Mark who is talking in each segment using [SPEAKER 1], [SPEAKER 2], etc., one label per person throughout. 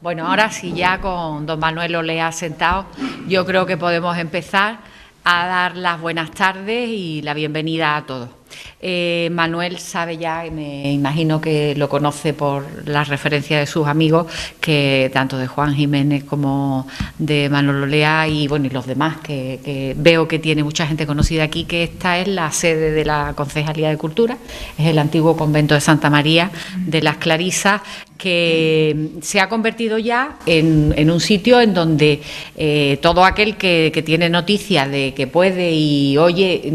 [SPEAKER 1] Bueno, ahora sí, ya con don Manuel Olea sentado, yo creo que podemos empezar a dar las buenas tardes y la bienvenida a todos. Manuel sabe ya, me imagino que lo conoce por las referencias de sus amigos, que tanto de Juan Jiménez como de Manuel Olea y bueno, y los demás, que veo que tiene mucha gente conocida aquí, que esta es la sede de la Concejalía de Cultura, es el antiguo convento de Santa María de las Clarisas, que se ha convertido ya en un sitio en donde todo aquel que tiene noticia de que puede y oye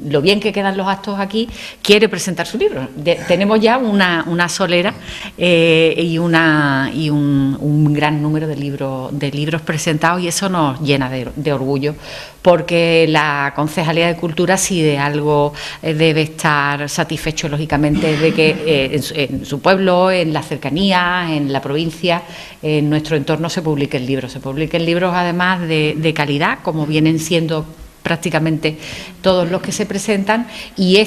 [SPEAKER 1] lo bien que quedan los actos aquí, quiere presentar su libro. Tenemos ya una solera y un gran número de libros presentados, y eso nos llena de orgullo, porque la Concejalía de Cultura, si de algo debe estar satisfecho, lógicamente, es de que en su pueblo, en la cercanía, en la provincia, en nuestro entorno se publiquen libros. Se publiquen libros, además, de calidad, como vienen siendo prácticamente todos los que se presentan, y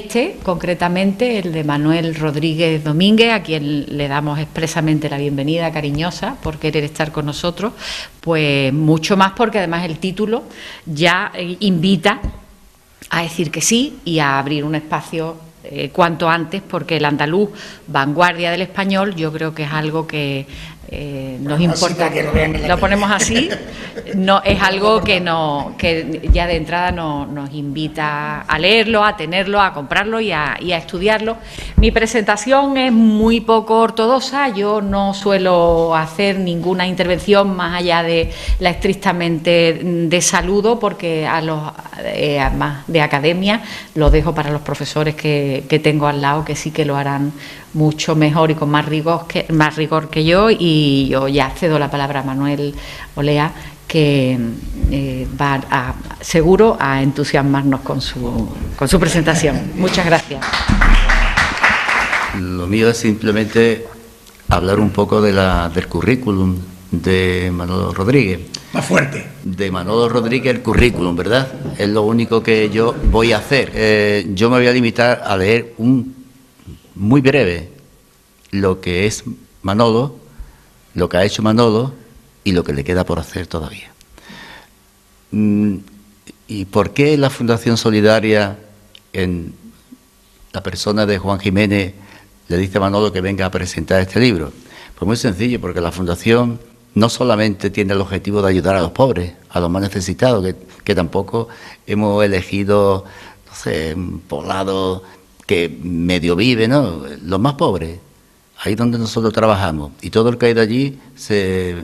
[SPEAKER 1] concretamente, el de Manuel Rodríguez Domínguez, a quien le damos expresamente la bienvenida cariñosa por querer estar con nosotros, pues mucho más porque además el título ya invita a decir que sí y a abrir un espacio cuanto antes, porque el andaluz, vanguardia del español, yo creo que es algo que nos importa. Lo ponemos así, no es algo que ya de entrada nos invita a leerlo, a tenerlo, a comprarlo y a estudiarlo. Mi presentación es muy poco ortodoxa. Yo no suelo hacer ninguna intervención más allá de la estrictamente de saludo, porque a los más de academia lo dejo para los profesores que tengo al lado, que sí que lo harán mucho mejor y con más rigor que yo, y yo ya cedo la palabra a Manuel Olea, que va seguro a entusiasmarnos con su presentación. Muchas gracias.
[SPEAKER 2] Lo mío es simplemente hablar un poco del currículum de Manolo Rodríguez.
[SPEAKER 3] Más fuerte.
[SPEAKER 2] De Manolo Rodríguez, el currículum, ¿verdad? Es lo único que yo voy a hacer. Yo me voy a limitar a leer muy breve lo que es Manolo, lo que ha hecho Manolo y lo que le queda por hacer todavía. ¿Y por qué la Fundación Solidaria, en la persona de Juan Jiménez, le dice a Manolo que venga a presentar este libro? Pues muy sencillo, porque la Fundación no solamente tiene el objetivo de ayudar a los pobres, a los más necesitados, que tampoco hemos elegido, no sé, un poblado que medio vive, ¿no? Los más pobres, ahí donde nosotros trabajamos, y todo el que ha ido allí se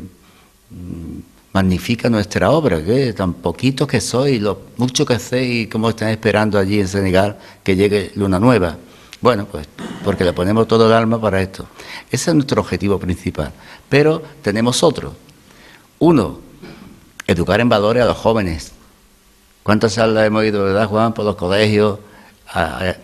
[SPEAKER 2] magnifica nuestra obra, que tan poquitos que sois, lo mucho que hacéis, y cómo están esperando allí en Senegal que llegue Luna Nueva. Bueno, pues porque le ponemos todo el alma para esto. Ese es nuestro objetivo principal. Pero tenemos otro. Uno, educar en valores a los jóvenes. ¿Cuántas charlas hemos ido, verdad, Juan, por los colegios, a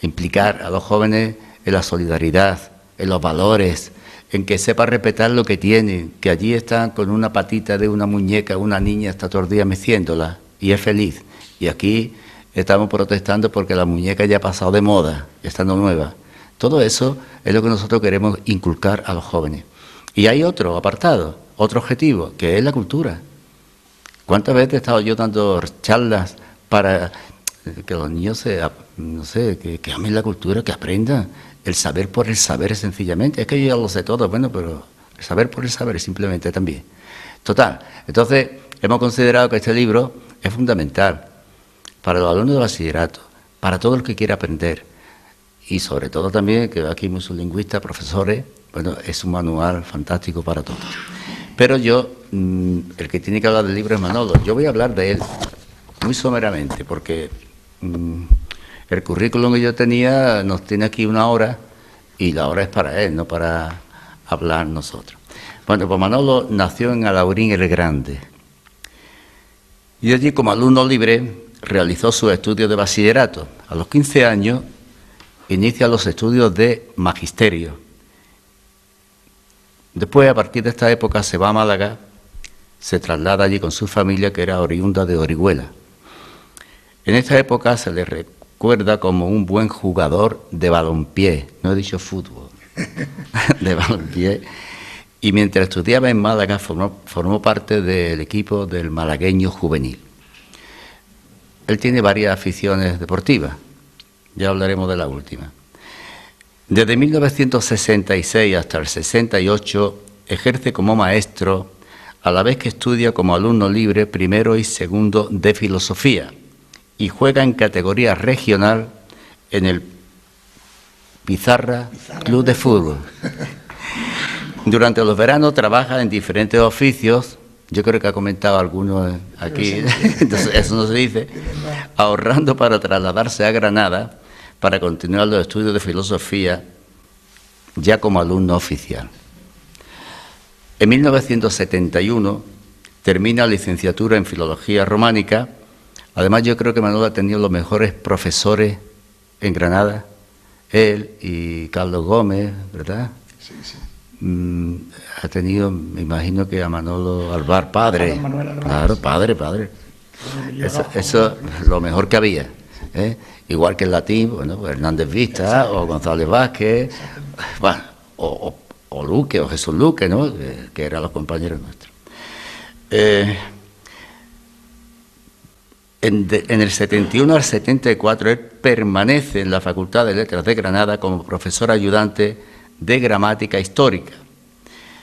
[SPEAKER 2] implicar a los jóvenes en la solidaridad, en los valores, en que sepa respetar lo que tienen, que allí están con una patita de una muñeca, una niña está todo el día meciéndola y es feliz? Y aquí estamos protestando porque la muñeca ya ha pasado de moda, estando nueva. Todo eso es lo que nosotros queremos inculcar a los jóvenes. Y hay otro apartado, otro objetivo, que es la cultura. ¿Cuántas veces he estado yo dando charlas para que los niños que amen la cultura, que aprendan el saber por el saber sencillamente? Es que yo ya lo sé todo, bueno, pero el saber por el saber simplemente también. Total, entonces hemos considerado que este libro es fundamental para los alumnos de bachillerato, para todo el que quiera aprender, y sobre todo también, que aquí muchos lingüistas, profesores, bueno, es un manual fantástico para todos. Pero yo, el que tiene que hablar del libro es Manolo. Yo voy a hablar de él muy someramente, porque el currículum que yo tenía nos tiene aquí una hora, y la hora es para él, no para hablar nosotros. Bueno, pues Manolo nació en Alhaurín el Grande, y allí, como alumno libre, realizó sus estudios de bachillerato. A los 15 años inicia los estudios de magisterio. Después, a partir de esta época, se va a Málaga, se traslada allí con su familia, que era oriunda de Orihuela. En esta época se le recuerda como un buen jugador de balompié, no he dicho fútbol, de balompié, y mientras estudiaba en Málaga formó parte del equipo del malagueño juvenil. Él tiene varias aficiones deportivas, ya hablaremos de la última. Desde 1966 hasta el 68 ejerce como maestro, a la vez que estudia como alumno libre primero y segundo de filosofía, y juega en categoría regional en el Pizarra Club de Fútbol. Durante los veranos trabaja en diferentes oficios, yo creo que ha comentado algunos aquí, entonces eso no se dice, ahorrando para trasladarse a Granada para continuar los estudios de filosofía ya como alumno oficial. En 1971 termina la licenciatura en Filología Románica. Además, yo creo que Manolo ha tenido los mejores profesores en Granada, él y Carlos Gómez, ¿verdad?
[SPEAKER 3] Sí, sí.
[SPEAKER 2] Ha tenido, me imagino que a Manolo Alvar, padre.
[SPEAKER 3] Alvar,
[SPEAKER 2] claro, padre. Eso es lo mejor que había, ¿eh? Igual que el latín, bueno, Hernández Vista o González Vázquez, bueno, o Luque, o Jesús Luque, ¿no? Que eran los compañeros nuestros. En el 71 al 74 él permanece en la Facultad de Letras de Granada como profesor ayudante de gramática histórica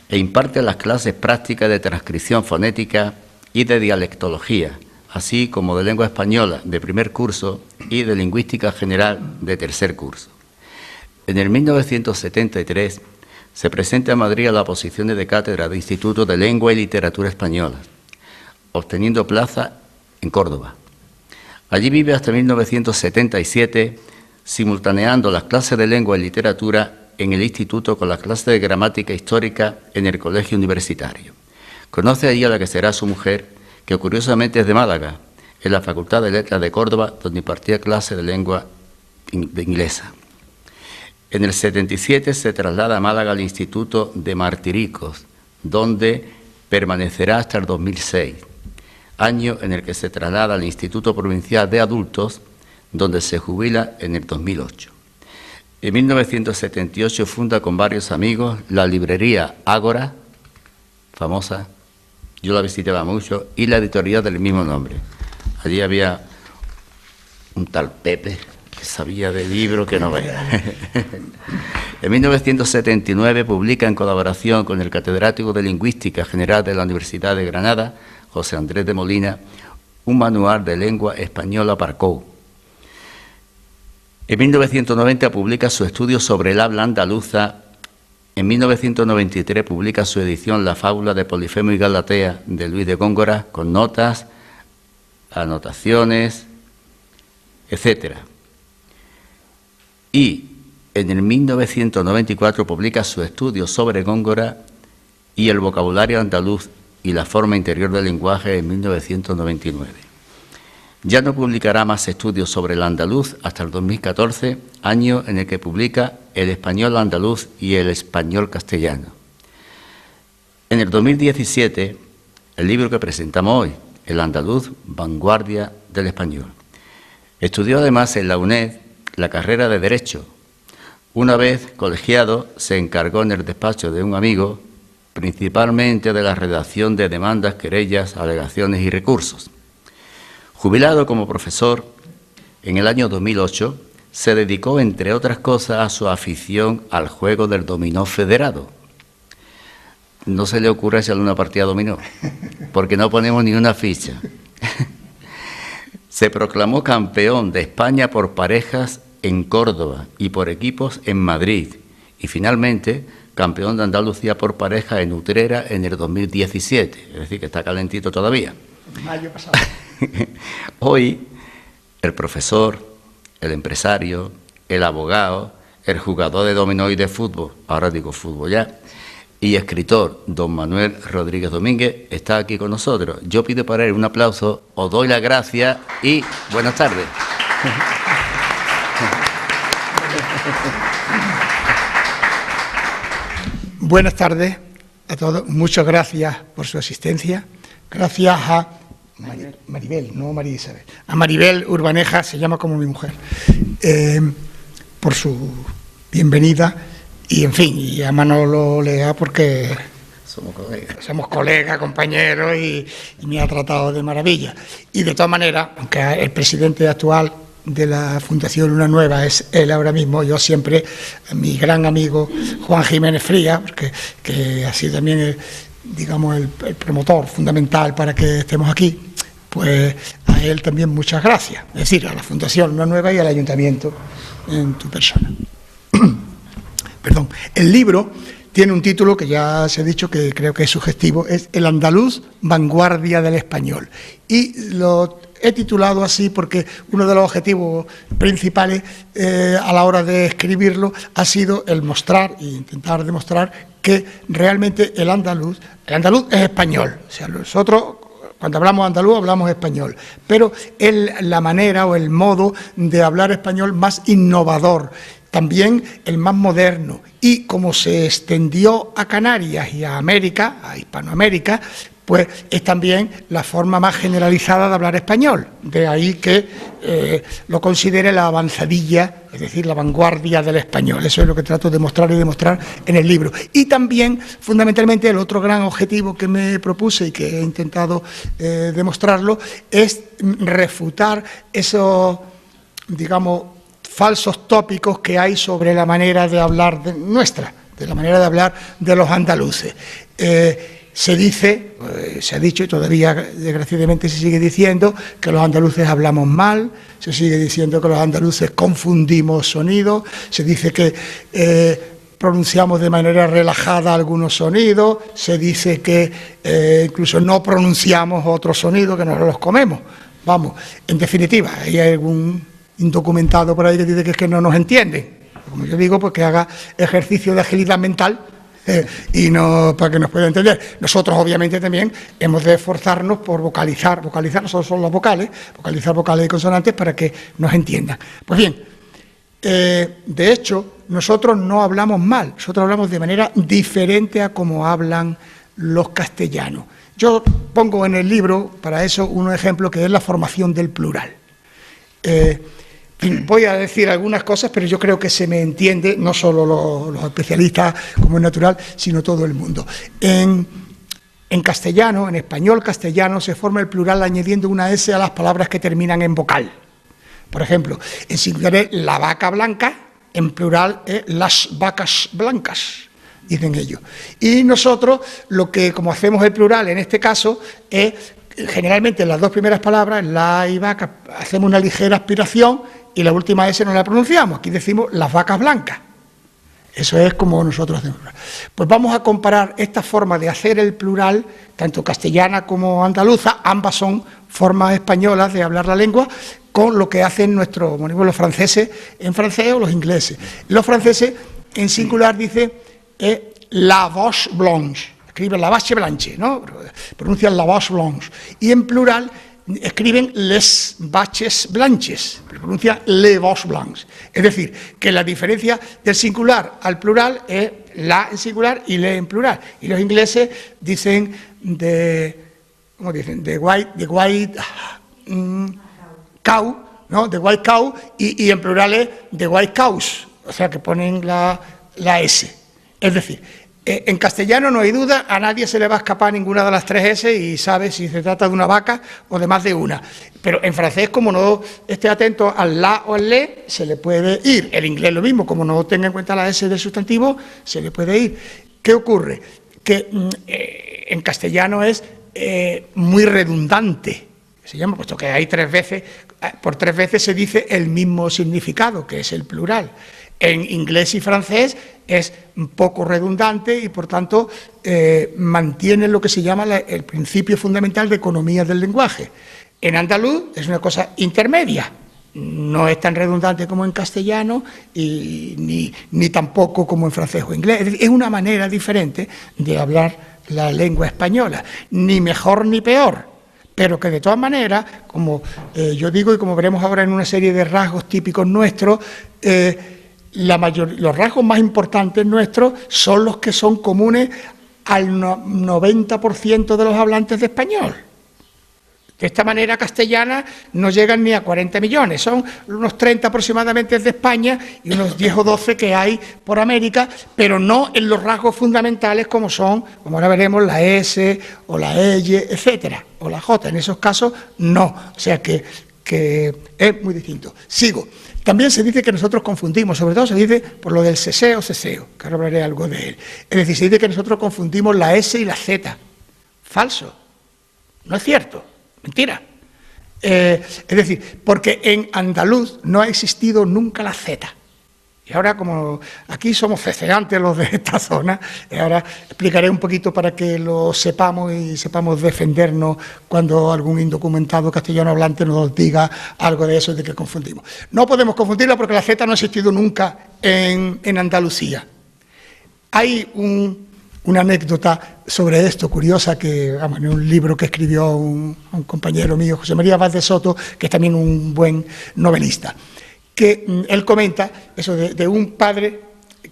[SPEAKER 2] e imparte las clases prácticas de transcripción fonética y de dialectología, así como de lengua española de primer curso y de lingüística general de tercer curso. En el 1973 se presenta en Madrid a las posiciones de cátedra de Instituto de Lengua y Literatura Española, obteniendo plaza en Córdoba. Allí vive hasta 1977, simultaneando las clases de lengua y literatura en el instituto con las clases de gramática histórica en el colegio universitario. Conoce allí a la que será su mujer, que curiosamente es de Málaga, en la Facultad de Letras de Córdoba, donde impartía clases de lengua inglesa. En el 77 se traslada a Málaga al Instituto de Martiricos, donde permanecerá hasta el 2006, año en el que se traslada al Instituto Provincial de Adultos, donde se jubila en el 2008. En 1978 funda con varios amigos la librería Ágora, famosa, yo la visitaba mucho, y la editorial del mismo nombre. Allí había un tal Pepe, que sabía de libros que no veía. En 1979 publica en colaboración con el catedrático de Lingüística General de la Universidad de Granada, José Andrés de Molina, un manual de lengua española Parcou. En 1990 publica su estudio sobre el habla andaluza. En 1993 publica su edición La fábula de Polifemo y Galatea de Luis de Góngora, con notas, anotaciones, etc. Y en el 1994 publica su estudio sobre Góngora y el vocabulario andaluz y la forma interior del lenguaje en 1999. Ya no publicará más estudios sobre el andaluz hasta el 2014, año en el que publica El español andaluz y el español castellano. En el 2017, el libro que presentamos hoy, El andaluz, vanguardia del español. Estudió además en la UNED la carrera de Derecho. Una vez colegiado, se encargó en el despacho de un amigo, principalmente de la redacción de demandas, querellas, alegaciones y recursos. Jubilado como profesor, en el año 2008 se dedicó, entre otras cosas, a su afición al juego del dominó federado. No se le ocurre echarle una partida a dominó, porque no ponemos ni una ficha. Se proclamó campeón de España por parejas en Córdoba y por equipos en Madrid, y finalmente campeón de Andalucía por pareja en Utrera en el 2017, es decir, que está calentito todavía.
[SPEAKER 3] Mayo pasado.
[SPEAKER 2] Hoy, el profesor, el empresario, el abogado, el jugador de dominó y de fútbol, ahora digo fútbol ya, y escritor don Manuel Rodríguez Domínguez está aquí con nosotros. Yo pido para él un aplauso, os doy las gracias y buenas tardes.
[SPEAKER 3] Buenas tardes a todos. Muchas gracias por su asistencia. Gracias a Maribel, no María Isabel. A Maribel Urbaneja, se llama como mi mujer, por su bienvenida. Y, en fin, y a Manolo Lea porque Somos colegas, compañeros y me ha tratado de maravilla. Y de todas maneras, aunque el presidente actual de la Fundación Luna Nueva es él ahora mismo, yo siempre, mi gran amigo Juan Jiménez Frías, que ha sido también digamos el promotor fundamental para que estemos aquí, pues a él también muchas gracias, es decir, a la Fundación Luna Nueva y al Ayuntamiento en tu persona. Perdón, el libro tiene un título que ya se ha dicho que creo que es sugestivo, es El andaluz, vanguardia del español. Y lo he titulado así porque uno de los objetivos principales a la hora de escribirlo ha sido el mostrar e intentar demostrar que realmente el andaluz es español. O sea, nosotros cuando hablamos andaluz hablamos español, pero es la manera o el modo de hablar español más innovador, también el más moderno, y como se extendió a Canarias y a América, a Hispanoamérica, pues es también la forma más generalizada de hablar español. De ahí que lo considere la avanzadilla, es decir, la vanguardia del español. Eso es lo que trato de mostrar y demostrar en el libro. Y también, fundamentalmente, el otro gran objetivo que me propuse y que he intentado demostrarlo es refutar esos, digamos, falsos tópicos que hay sobre la manera de hablar de la manera de hablar de los andaluces. Se dice, se ha dicho y todavía desgraciadamente se sigue diciendo que los andaluces hablamos mal, se sigue diciendo que los andaluces confundimos sonidos, se dice que pronunciamos de manera relajada algunos sonidos, se dice que incluso no pronunciamos otros sonidos, que nos los comemos. Vamos, en definitiva, hay algún indocumentado por ahí que dice que es que no nos entienden. Como yo digo, pues que haga ejercicio de agilidad mental y no para que nos pueda entender. Nosotros obviamente también hemos de esforzarnos por vocalizar nosotros son las vocales, vocalizar vocales y consonantes para que nos entiendan. Pues bien, de hecho, nosotros no hablamos mal, nosotros hablamos de manera diferente a como hablan los castellanos. Yo pongo en el libro, para eso, un ejemplo que es la formación del plural. Voy a decir algunas cosas, pero yo creo que se me entiende, no solo los especialistas, como es natural, sino todo el mundo. En castellano, en español castellano, se forma el plural añadiendo una S a las palabras que terminan en vocal. Por ejemplo, en singular es la vaca blanca, en plural es las vacas blancas, dicen ellos. Y nosotros, como hacemos el plural en este caso, es generalmente en las dos primeras palabras, la y vaca, hacemos una ligera aspiración y la última S no la pronunciamos. Aquí decimos las vacas blancas. Eso es como nosotros hacemos. Pues vamos a comparar esta forma de hacer el plural, tanto castellana como andaluza, ambas son formas españolas de hablar la lengua, con lo que hacen los franceses en francés o los ingleses. Los franceses en singular dicen la vache blanche. Escriben la vache blanche, ¿no? Pronuncian la vache blanche. Y en plural escriben les vaches blanches, pronuncian les vaches blanches. Es decir, que la diferencia del singular al plural es la en singular y le en plural. Y los ingleses dicen ¿cómo dicen? The white cow, ¿no? The white cow, y en plural es the white cows, o sea que ponen la S. Es decir, en castellano no hay duda, a nadie se le va a escapar ninguna de las tres S y sabe si se trata de una vaca o de más de una. Pero en francés, como no esté atento al la o al le, se le puede ir. El inglés lo mismo, como no tenga en cuenta la S del sustantivo, se le puede ir. ¿Qué ocurre? Que en castellano es muy redundante, se llama, puesto que hay por tres veces se dice el mismo significado, que es el plural. En inglés y francés es un poco redundante y, por tanto, mantiene lo que se llama el principio fundamental de economía del lenguaje. En andaluz es una cosa intermedia, no es tan redundante como en castellano y ni tampoco como en francés o inglés. Es una manera diferente de hablar la lengua española, ni mejor ni peor, pero que de todas maneras, como yo digo y como veremos ahora en una serie de rasgos típicos nuestros, los rasgos más importantes nuestros son los que son comunes al 90% de los hablantes de español. De esta manera castellana no llegan ni a 40 millones, son unos 30 aproximadamente de España y unos 10 o 12 que hay por América, pero no en los rasgos fundamentales como son, como ahora veremos, la S o la Y, etcétera, o la J. En esos casos no, o sea que es muy distinto. Sigo. También se dice que nosotros confundimos, sobre todo se dice por lo del ceseo, que ahora hablaré algo de él. Es decir, se dice que nosotros confundimos la S y la Z. Falso. No es cierto. Mentira. Es decir, porque en andaluz no ha existido nunca la Z. Y ahora, como aquí somos ceceantes los de esta zona, ahora explicaré un poquito para que lo sepamos y sepamos defendernos cuando algún indocumentado castellano hablante nos diga algo de eso, de que confundimos. No podemos confundirla porque la Z no ha existido nunca en Andalucía. Hay una anécdota sobre esto, curiosa, que en un libro que escribió un compañero mío, José María Vaz de Soto, que es también un buen novelista, que él comenta eso de un padre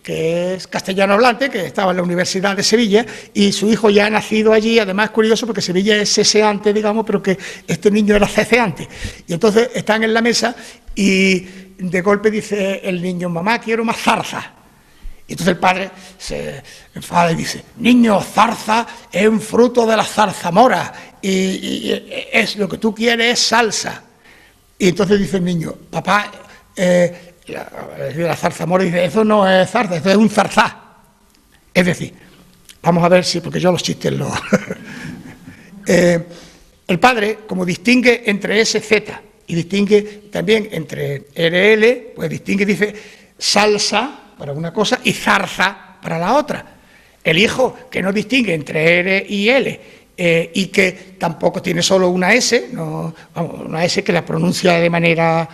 [SPEAKER 3] que es castellano hablante, que estaba en la Universidad de Sevilla, y su hijo ya ha nacido allí. Además, curioso, porque Sevilla es ceseante, digamos, pero que este niño era ceceante. Y entonces están en la mesa y de golpe dice el niño: mamá, quiero más zarza. Y entonces el padre se enfada y dice: niño, zarza es un fruto de la zarzamora, y es lo que tú quieres es salsa. Y entonces dice el niño: papá, la zarzamora, dice: eso no es zarza, eso es un zarzá. Es decir, vamos a ver si, porque yo los chistes los... el padre, como distingue entre SZ y distingue también entre RL, pues distingue, dice, salsa para una cosa y zarza para la otra. El hijo, que no distingue entre R y L, y que tampoco tiene solo una S, no, vamos, una S que la pronuncia de manera,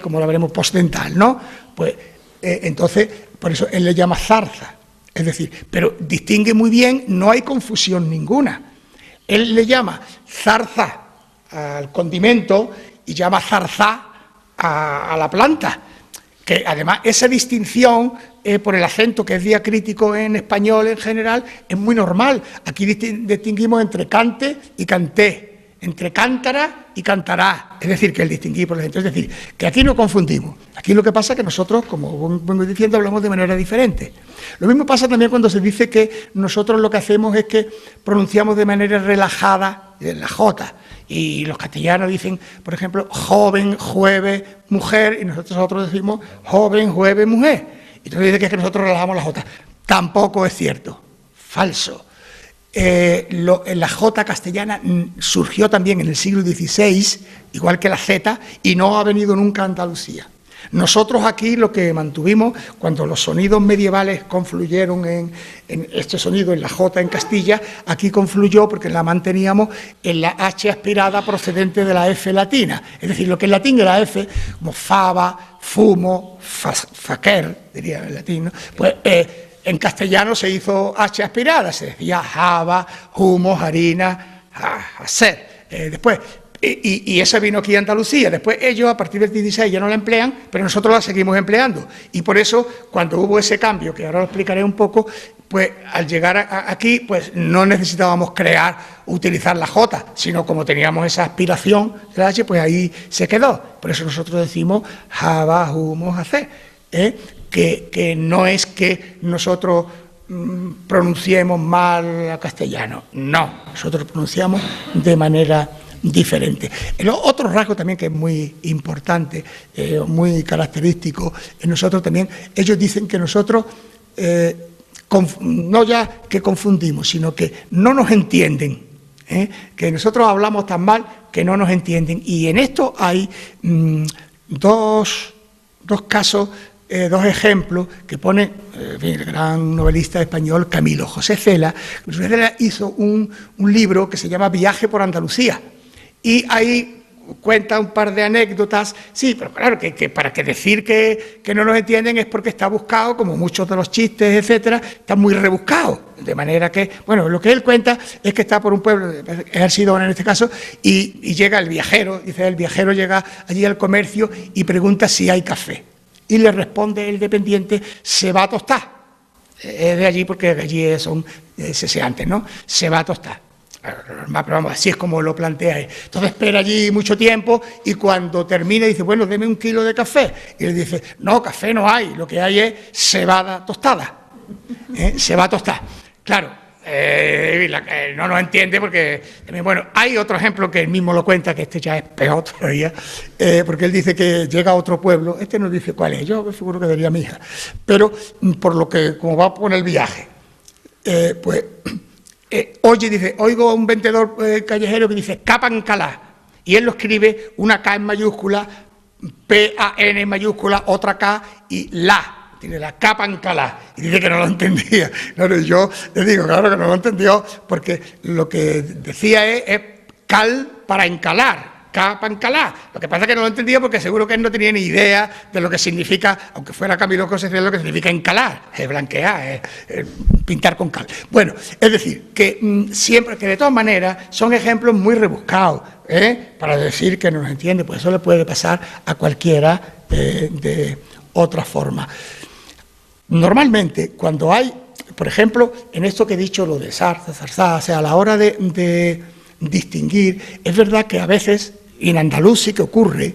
[SPEAKER 3] como la veremos, postdental, ¿no? Pues entonces, por eso él le llama zarza, es decir, pero distingue muy bien, no hay confusión ninguna. Él le llama zarza al condimento y llama zarza a la planta, que además esa distinción por el acento, que es diacrítico en español en general, es muy normal. Aquí distinguimos entre cante y canté, entre cántara y cantará, es decir, que el distinguir por el acento. Es decir, que aquí no confundimos. Aquí lo que pasa es que nosotros, como vengo diciendo, hablamos de manera diferente. Lo mismo pasa también cuando se dice que nosotros lo que hacemos es que pronunciamos de manera relajada la J. Y los castellanos dicen, por ejemplo, joven, jueves, mujer, y nosotros decimos joven, jueves, mujer. Y entonces dice que es que nosotros relajamos la J. Tampoco es cierto, falso. La J castellana surgió también en el siglo XVI, igual que la Z, y no ha venido nunca a Andalucía. Nosotros aquí lo que mantuvimos, cuando los sonidos medievales confluyeron en este sonido, en la J en Castilla, aquí confluyó porque la manteníamos en la H aspirada procedente de la F latina. Es decir, lo que en latín era F, como fava, fumo, faquer, diría en latín, ¿no? Pues en castellano se hizo H aspirada, se decía java, humo, harina, hacer. Después... Y esa vino aquí a Andalucía. Después ellos, a partir del 16, ya no la emplean, pero nosotros la seguimos empleando. Y por eso, cuando hubo ese cambio, que ahora lo explicaré un poco, pues al llegar aquí, pues no necesitábamos utilizar la J, sino como teníamos esa aspiración de la H, pues ahí se quedó. Por eso nosotros decimos java, humo, hacer. Que no es que nosotros pronunciemos mal a castellano. No, nosotros pronunciamos de manera diferente. El otro rasgo también que es muy importante, muy característico en nosotros también, ellos dicen que nosotros, no ya que confundimos, sino que no nos entienden, que nosotros hablamos tan mal que no nos entienden. Y en esto hay dos casos, dos ejemplos que pone el gran novelista español Camilo José Cela. José Cela hizo un libro que se llama Viaje por Andalucía. Y ahí cuenta un par de anécdotas, sí, pero claro, que para que decir que no nos entienden es porque está buscado, como muchos de los chistes, etcétera, está muy rebuscado, de manera que, bueno, lo que él cuenta es que está por un pueblo, Ercidón en este caso, y llega el viajero, dice, el viajero llega allí al comercio y pregunta si hay café, y le responde el dependiente, se va a tostar, es de allí porque allí son ceseantes, ¿no? Se va a tostar. Pero vamos, así es como lo plantea él. Entonces espera allí mucho tiempo y cuando termina dice, bueno, deme 1 kilo de café. Y él dice, no, café no hay, lo que hay es cebada tostada. Cebada tostada. Claro, no nos entiende porque, bueno, hay otro ejemplo que él mismo lo cuenta, que este ya es peor todavía, porque él dice que llega a otro pueblo, este no dice cuál es, yo me figuro que diría mi hija, pero por lo que, como va por el viaje, pues... oye, dice, oigo a un vendedor callejero que dice Capancalá, y él lo escribe una K en mayúscula, P-A-N en mayúscula, otra K y la, tiene la Capancalá, y dice que no lo entendía. Claro, yo le digo, claro que no lo entendió, porque lo que decía es cal para encalar. Capancalá. Lo que pasa es que no lo entendía porque seguro que él no tenía ni idea de lo que significa, aunque fuera Camilo Cosecil, lo que significa encalar, es blanquear, es pintar con cal. Bueno, es decir, que siempre, que de todas maneras son ejemplos muy rebuscados, para decir que no nos entiende, pues eso le puede pasar a cualquiera de otra forma. Normalmente, cuando hay, por ejemplo, en esto que he dicho, lo de zarza, zarzá, o sea, a la hora de distinguir, es verdad que a veces, y en andaluz sí que ocurre,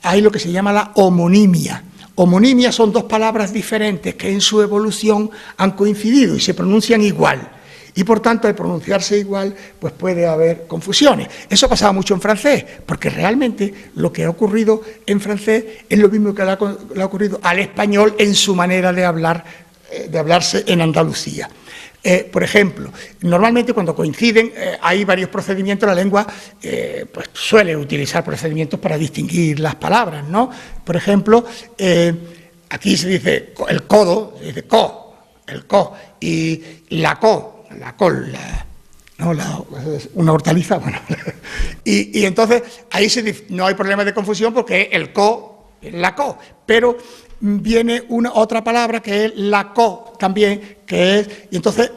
[SPEAKER 3] hay lo que se llama la homonimia. Homonimia son 2 palabras diferentes que en su evolución han coincidido y se pronuncian igual. Y por tanto, al pronunciarse igual, pues puede haber confusiones. Eso pasaba mucho en francés, porque realmente lo que ha ocurrido en francés es lo mismo que le ha ocurrido al español en su manera de hablarse en Andalucía. Por ejemplo, normalmente cuando coinciden hay varios procedimientos, la lengua pues suele utilizar procedimientos para distinguir las palabras, ¿no? Por ejemplo, aquí se dice el codo, se dice co, el co, y la col, una hortaliza, bueno, y entonces ahí no hay problema de confusión porque el co, la co, pero viene otra palabra que es la co también, que es, y entonces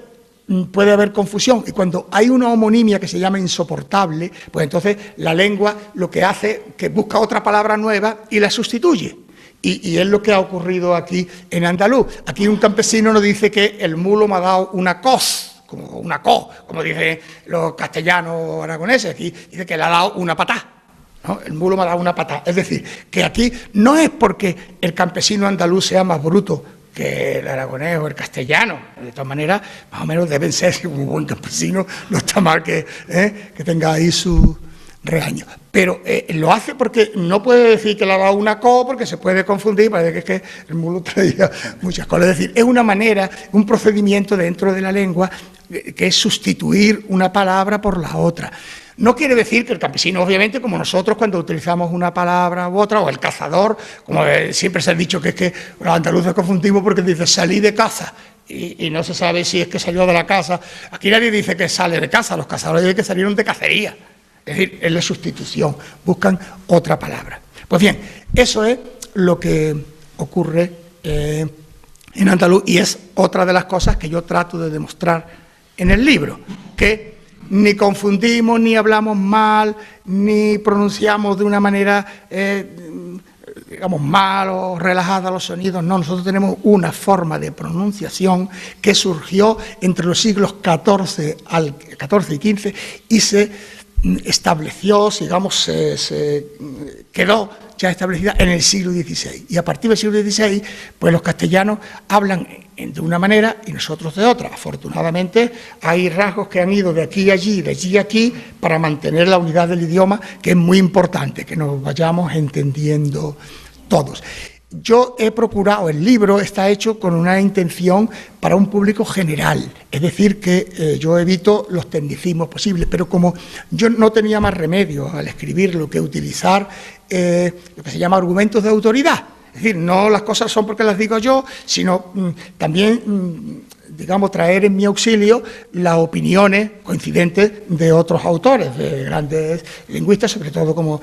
[SPEAKER 3] puede haber confusión, y cuando hay una homonimia que se llama insoportable, pues entonces la lengua lo que hace es que busca otra palabra nueva y la sustituye, y es lo que ha ocurrido aquí en andaluz. Aquí un campesino nos dice que el mulo me ha dado una cos, como una co, como dicen los castellanos aragoneses, aquí dice que le ha dado una patá. ¿No? El mulo me ha dado una patada. Es decir, que aquí no es porque el campesino andaluz sea más bruto que el aragonés o el castellano. De todas maneras, más o menos deben ser, si un buen campesino, no está mal que tenga ahí su regaño. Pero lo hace porque no puede decir que le ha dado una co, porque se puede confundir, parece que el mulo traía muchas cosas. Es decir, es una manera, un procedimiento dentro de la lengua que es sustituir una palabra por la otra. No quiere decir que el campesino, obviamente, como nosotros cuando utilizamos una palabra u otra, o el cazador, como siempre se ha dicho que es que los andaluces confundimos porque dice salí de caza y no se sabe si es que salió de la casa. Aquí nadie dice que sale de casa, los cazadores dicen que salieron de cacería. Es decir, es la sustitución, buscan otra palabra. Pues bien, eso es lo que ocurre en andaluz y es otra de las cosas que yo trato de demostrar en el libro, que ni confundimos, ni hablamos mal, ni pronunciamos de una manera, digamos, mal o relajada los sonidos. No, nosotros tenemos una forma de pronunciación que surgió entre los siglos XIV y XV y se estableció, digamos, se quedó ya establecida en el siglo XVI. Y a partir del siglo XVI, pues los castellanos hablan de una manera y nosotros de otra. Afortunadamente, hay rasgos que han ido de aquí a allí, de allí a aquí, para mantener la unidad del idioma, que es muy importante, que nos vayamos entendiendo todos. Yo he procurado, el libro está hecho con una intención para un público general, es decir, que yo evito los tecnicismos posibles, pero como yo no tenía más remedio al escribirlo que utilizar lo que se llama argumentos de autoridad, es decir, no las cosas son porque las digo yo, sino también, digamos, traer en mi auxilio las opiniones coincidentes de otros autores, de grandes lingüistas, sobre todo como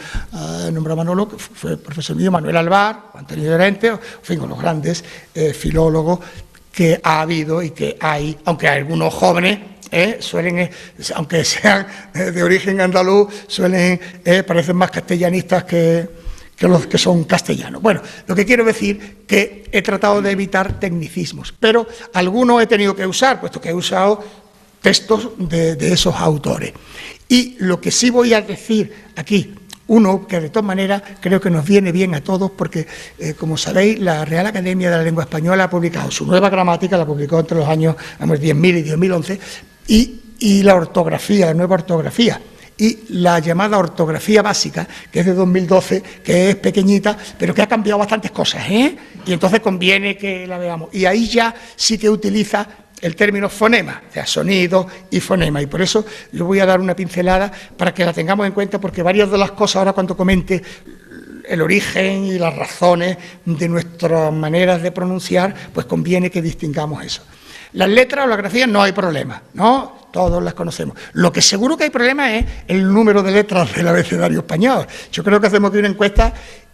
[SPEAKER 3] nombró Manolo, que fue profesor mío, Manuel Alvar, Antonio Llorente, en fin, con los grandes filólogos que ha habido y que hay, aunque algunos jóvenes suelen, aunque sean de origen andaluz, suelen parecen más castellanistas que los que son castellanos. Bueno, lo que quiero decir que he tratado de evitar tecnicismos, pero algunos he tenido que usar, puesto que he usado textos de esos autores. Y lo que sí voy a decir aquí, uno que de todas maneras creo que nos viene bien a todos porque, como sabéis, la Real Academia de la Lengua Española ha publicado su nueva gramática, la publicó entre los años 10.000 y 2011, y la ortografía, la nueva ortografía, y la llamada ortografía básica, que es de 2012, que es pequeñita, pero que ha cambiado bastantes cosas, ¿eh? Y entonces conviene que la veamos. Y ahí ya sí que utiliza el término fonema, o sea, sonido y fonema, y por eso le voy a dar una pincelada para que la tengamos en cuenta, porque varias de las cosas, ahora cuando comente el origen y las razones de nuestras maneras de pronunciar, pues conviene que distingamos eso. Las letras o las grafías no hay problema, ¿no? Todos las conocemos. Lo que seguro que hay problema es el número de letras del abecedario español. Yo creo que hacemos aquí una encuesta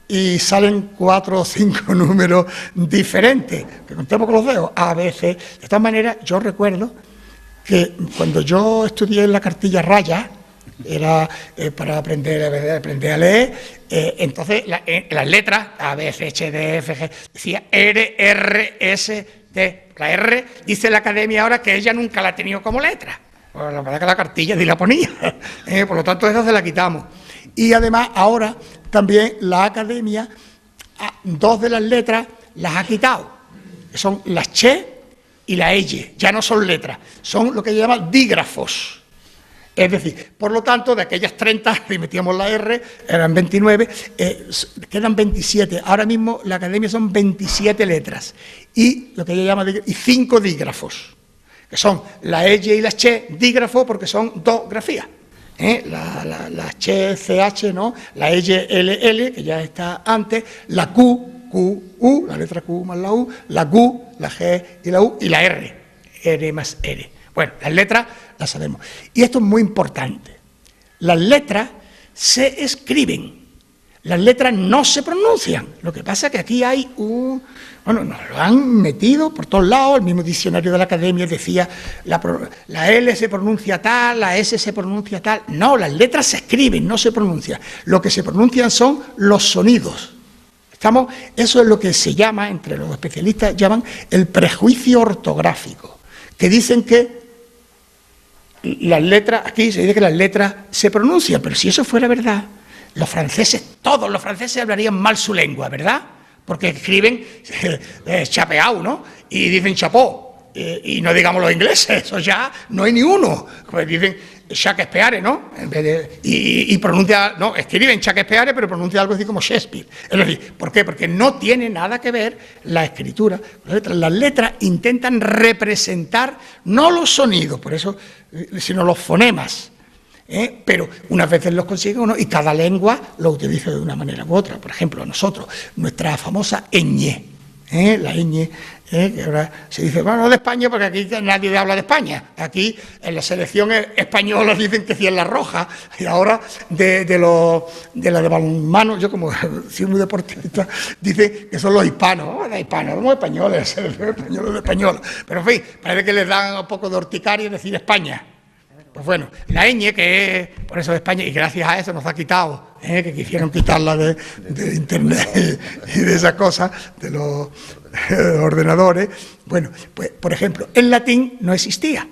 [SPEAKER 3] y salen 4 o 5 números diferentes, que contemos con los dedos, A, B, C. De todas maneras, yo recuerdo que cuando yo estudié en la cartilla raya, era para aprender a leer, entonces las letras, A, B, C, H, D, F, G, decía R, R, S, T. La R, dice la Academia ahora que ella nunca la ha tenido como letra. Pues la verdad que la cartilla ni la ponía, por lo tanto esa se la quitamos. Y además ahora también la Academia, 2 de las letras las ha quitado, que son las che y la elle, ya no son letras, son lo que se llama dígrafos. Es decir, por lo tanto, de aquellas 30, si metíamos la R, eran 29, quedan 27. Ahora mismo la Academia son 27 letras y lo que ella llama y 5 dígrafos, que son la elle y la che, dígrafo porque son 2 grafías. La che, CH, ¿no? La elle, LL, que ya está antes, la Q, U, la letra Q más la U, la Q, la G y la U, y la R, R más R. Bueno, las letras las sabemos. Y esto es muy importante. Las letras se escriben, las letras no se pronuncian. Lo que pasa es que aquí hay bueno, nos lo han metido por todos lados, el mismo diccionario de la Academia decía la L se pronuncia tal, la S se pronuncia tal. No, las letras se escriben, no se pronuncian. Lo que se pronuncian son los sonidos. Eso es lo que se llama, entre los especialistas, llaman el prejuicio ortográfico, que dicen que las letras, aquí se dice que las letras se pronuncian, pero si eso fuera verdad, los franceses, todos los franceses hablarían mal su lengua, ¿verdad? Porque escriben chapeau, ¿no? Y dicen chapó, y no digamos los ingleses, eso ya no hay ni uno, pues dicen Shakespeare, ¿no? En vez de, y pronuncia, no, escriben Shakespeare, pero pronuncia algo así como Shakespeare. Es decir, ¿por qué? Porque no tiene nada que ver la escritura. Las letras intentan representar no los sonidos, por eso, sino los fonemas. Pero unas veces los consigue uno y cada lengua lo utiliza de una manera u otra. Por ejemplo, nosotros, nuestra famosa ñ, la ñ, que ahora se dice, bueno, no de España porque aquí nadie habla de España. Aquí en la selección española dicen que sí es la roja, y ahora de la de balonmano, yo como soy muy deportista, dicen que son los hispanos, somos españoles, selección española de española. Pero en fin, parece que les dan un poco de horticaria decir España. Pues bueno, la ñ, que es por eso de España, y gracias a eso nos ha quitado, que quisieron quitarla de internet y de esas cosas, de los ordenadores. Bueno, pues por ejemplo, en latín no existía.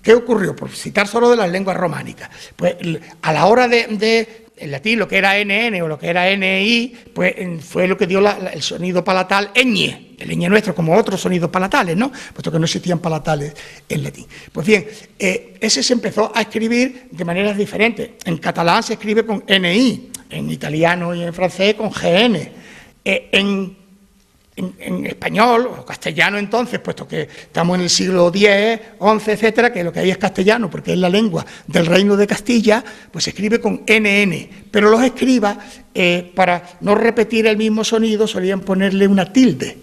[SPEAKER 3] ¿Qué ocurrió? Por citar solo de las lenguas románicas. Pues a la hora de en latín, lo que era NN o lo que era NI, pues fue lo que dio el sonido palatal ñ, el ñ nuestro, como otros sonidos palatales, ¿no? Puesto que no existían palatales en latín. Pues bien, ese se empezó a escribir de maneras diferentes. En catalán se escribe con NI, en italiano y en francés con GN. En español o castellano entonces, puesto que estamos en el siglo X, XI, etcétera, que lo que hay es castellano, porque es la lengua del Reino de Castilla, pues se escribe con NN, pero los escribas, para no repetir el mismo sonido, solían ponerle una tilde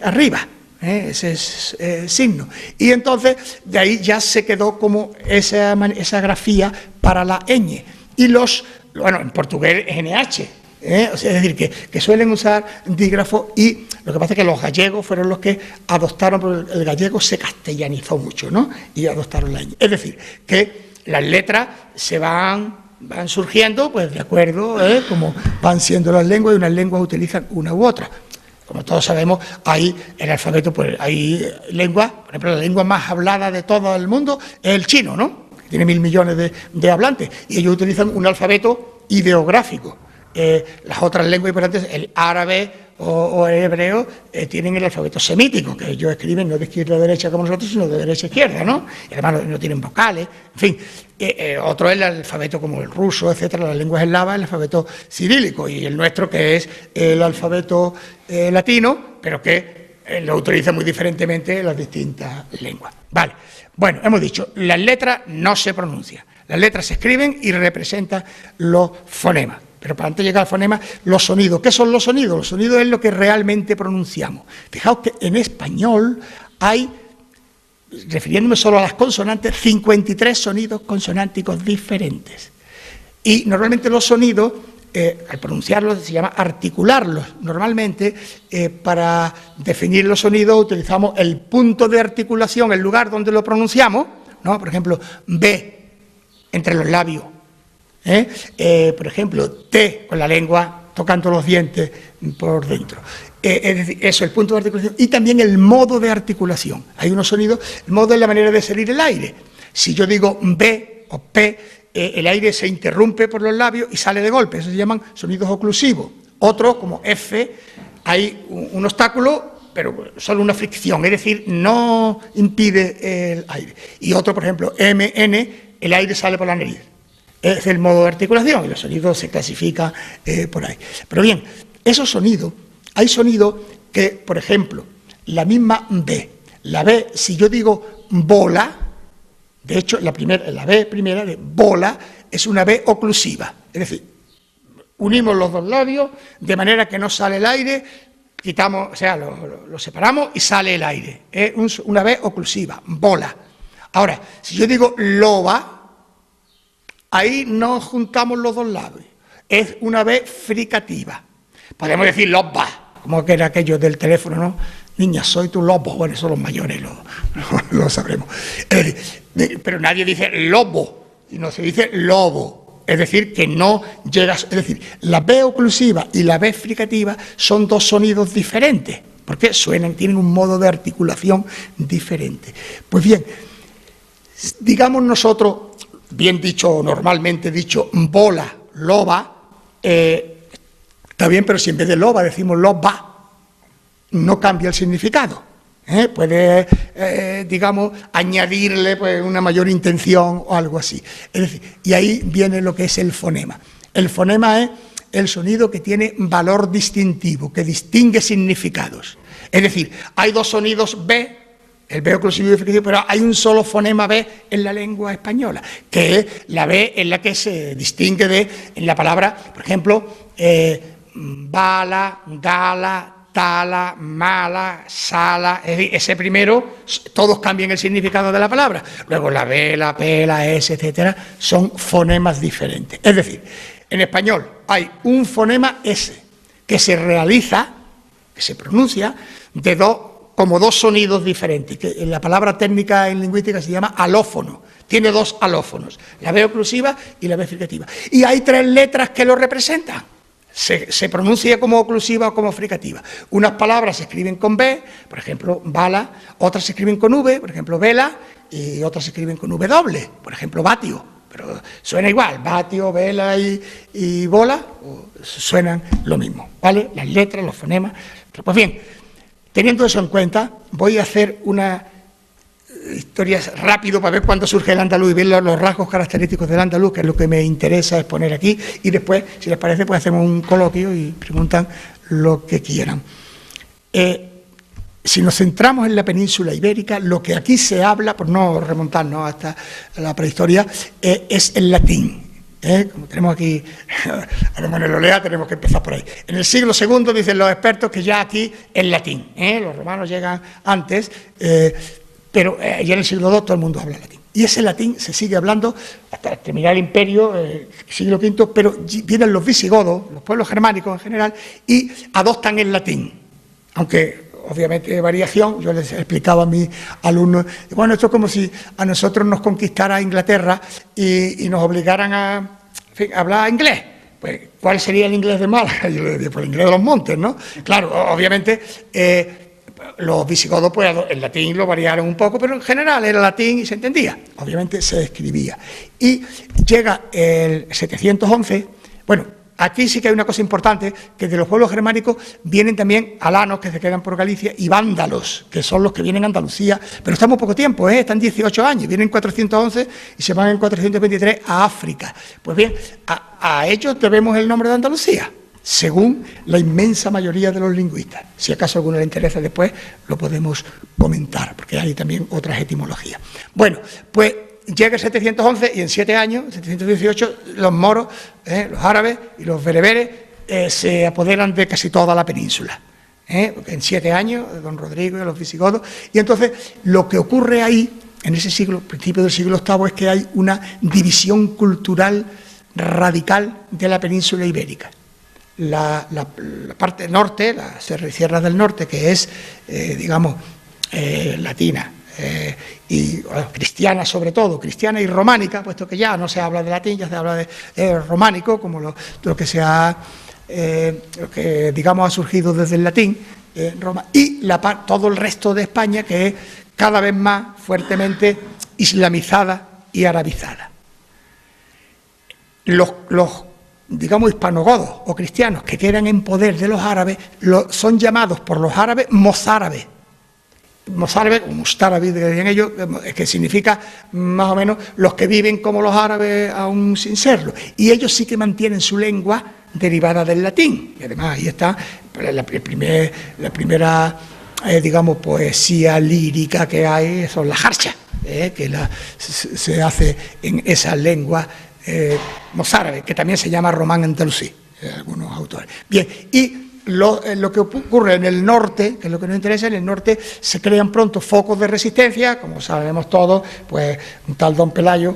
[SPEAKER 3] arriba, ese es signo, y entonces de ahí ya se quedó como esa grafía para la ñ, y bueno, en portugués es NH, o sea, es decir, que suelen usar dígrafo, y lo que pasa es que los gallegos fueron los que adoptaron, porque el gallego se castellanizó mucho, ¿no? Y adoptaron la ñ. Es decir, que las letras se van surgiendo, pues de acuerdo, como van siendo las lenguas, y unas lenguas utilizan una u otra. como todos sabemos, hay el alfabeto, pues hay lenguas, por ejemplo, la lengua más hablada de todo el mundo es el chino, ¿no? Que tiene 1.000 millones de hablantes, y ellos utilizan un alfabeto ideográfico. Las otras lenguas importantes, el árabe o el hebreo, tienen el alfabeto semítico, que ellos escriben no de izquierda a derecha como nosotros, sino de derecha a izquierda, ¿no? Y además no tienen vocales, en fin. Otro es el alfabeto como el ruso, etcétera, las lenguas eslavas, el alfabeto cirílico, y el nuestro, que es el alfabeto latino, pero que lo utiliza muy diferentemente las distintas lenguas. Vale, bueno, hemos dicho, las letras no se pronuncian, las letras se escriben y representan los fonemas. Pero para antes de llegar al fonema, los sonidos. ¿Qué son los sonidos? Los sonidos es lo que realmente pronunciamos. Fijaos que en español hay, refiriéndome solo a las consonantes, 53 sonidos consonánticos diferentes. Y normalmente los sonidos, al pronunciarlos, se llama articularlos. Normalmente, para definir los sonidos, utilizamos el punto de articulación, el lugar donde lo pronunciamos, ¿no? Por ejemplo, B, entre los labios. Por ejemplo, T, con la lengua tocando los dientes por dentro. Es decir, eso, el punto de articulación, y también el modo de articulación. Hay unos sonidos, el modo es la manera de salir el aire. Si yo digo B o P, el aire se interrumpe por los labios y sale de golpe, eso se llaman sonidos oclusivos. Otros, como F, hay un obstáculo, pero solo una fricción, es decir, no impide el aire. Y otro, por ejemplo, M, N, el aire sale por la nariz. Es el modo de articulación, y los sonidos se clasifican por ahí. Pero bien, esos sonidos, hay sonidos que, por ejemplo, la misma B, la B, si yo digo bola, de hecho, la B primera de bola es una B oclusiva, es decir, unimos los dos labios de manera que no sale el aire, quitamos, o sea, lo separamos y sale el aire. Es una B oclusiva, bola. Ahora, si yo digo loba, ahí no juntamos los dos labios, es una B fricativa. Podemos decir loba, como que era aquello del teléfono, ¿no? Niña, soy tu lobo. Bueno, eso los mayores lo sabremos. Pero nadie dice lobo, sino se dice lobo. Es decir, que no llegas. Es decir, la B oclusiva y la B fricativa son dos sonidos diferentes, porque tienen un modo de articulación diferente. Pues bien, digamos nosotros, bien dicho, normalmente dicho, bola, loba, está bien, pero si en vez de loba decimos loba, no cambia el significado. Puede, digamos, añadirle pues, una mayor intención o algo así. Es decir, y ahí viene lo que es el fonema. El fonema es el sonido que tiene valor distintivo, que distingue significados. Es decir, hay dos sonidos B, el B oclusivo y fricativo, pero hay un solo fonema B en la lengua española, que es la B en la que se distingue en la palabra, por ejemplo, bala, gala, tala, mala, sala. Es decir, ese primero, todos cambian el significado de la palabra. Luego la B, la P, la S, etcétera, son fonemas diferentes. Es decir, en español hay un fonema S que se realiza, que se pronuncia, como dos sonidos diferentes, que en la palabra técnica en lingüística se llama alófono, tiene dos alófonos, la B oclusiva y la B fricativa. Y hay tres letras que lo representan, se pronuncia como oclusiva o como fricativa. Unas palabras se escriben con B, por ejemplo, bala, otras se escriben con V, por ejemplo, vela, y otras se escriben con W, por ejemplo, vatio, pero suena igual, vatio, vela y bola, suenan lo mismo, ¿vale? Las letras, los fonemas. Pues bien, teniendo eso en cuenta, voy a hacer una historia rápido para ver cuándo surge el andaluz y ver los rasgos característicos del andaluz, que es lo que me interesa exponer aquí, y después, si les parece, pues hacemos un coloquio y preguntan lo que quieran. Si nos centramos en la península ibérica, lo que aquí se habla, por no remontarnos hasta la prehistoria, es el latín. Como tenemos aquí a don Manuel Olea, tenemos que empezar por ahí. En el siglo II dicen los expertos que ya aquí es latín. Los romanos llegan antes, pero ya en el siglo II todo el mundo habla latín. Y ese latín se sigue hablando hasta terminar el imperio, siglo V, pero vienen los visigodos, los pueblos germánicos en general, y adoptan el latín. Aunque obviamente de variación, yo les explicaba a mis alumnos, bueno, esto es como si a nosotros nos conquistara Inglaterra y nos obligaran a hablar inglés. pues, ¿cuál sería el inglés de Málaga? Yo le decía, pues el inglés de los montes, ¿no? Claro, obviamente, los visigodos, pues el latín lo variaron un poco, pero en general era latín y se entendía. Obviamente se escribía. Y llega el 711, bueno, aquí sí que hay una cosa importante, que de los pueblos germánicos vienen también alanos, que se quedan por Galicia, y vándalos, que son los que vienen a Andalucía, pero estamos poco tiempo, están 18 años, vienen en 411 y se van en 423 a África. Pues bien, a ellos debemos el nombre de Andalucía, según la inmensa mayoría de los lingüistas. Si acaso a alguno le interesa después, lo podemos comentar, porque hay también otras etimologías. Bueno, pues llega el 711 y en 7 años, 718, los moros, los árabes y los bereberes se apoderan de casi toda la península. Porque en 7 años, don Rodrigo y los visigodos. Y entonces lo que ocurre ahí, en ese siglo, principio del siglo VIII, es que hay una división cultural radical de la península ibérica. La parte norte, las sierras del norte, que es, digamos, latina, y cristiana sobre todo, cristiana y románica, puesto que ya no se habla de latín, ya se habla de románico, como lo que digamos ha surgido desde el latín, Roma, y todo el resto de España, que es cada vez más fuertemente islamizada y arabizada. Los digamos hispanogodos o cristianos que quedan en poder de los árabes son llamados por los árabes mozárabes. Mozárabe, o mustárabe, decían ellos, que significa más o menos los que viven como los árabes aún sin serlo. Y ellos sí que mantienen su lengua derivada del latín. Y además ahí está la primera digamos, poesía lírica que hay, son las jarchas, que se hace en esa lengua mozárabe, que también se llama román andalusí, algunos autores. Bien, y lo que ocurre en el norte, que es lo que nos interesa, en el norte se crean pronto focos de resistencia, como sabemos todos, pues un tal don Pelayo,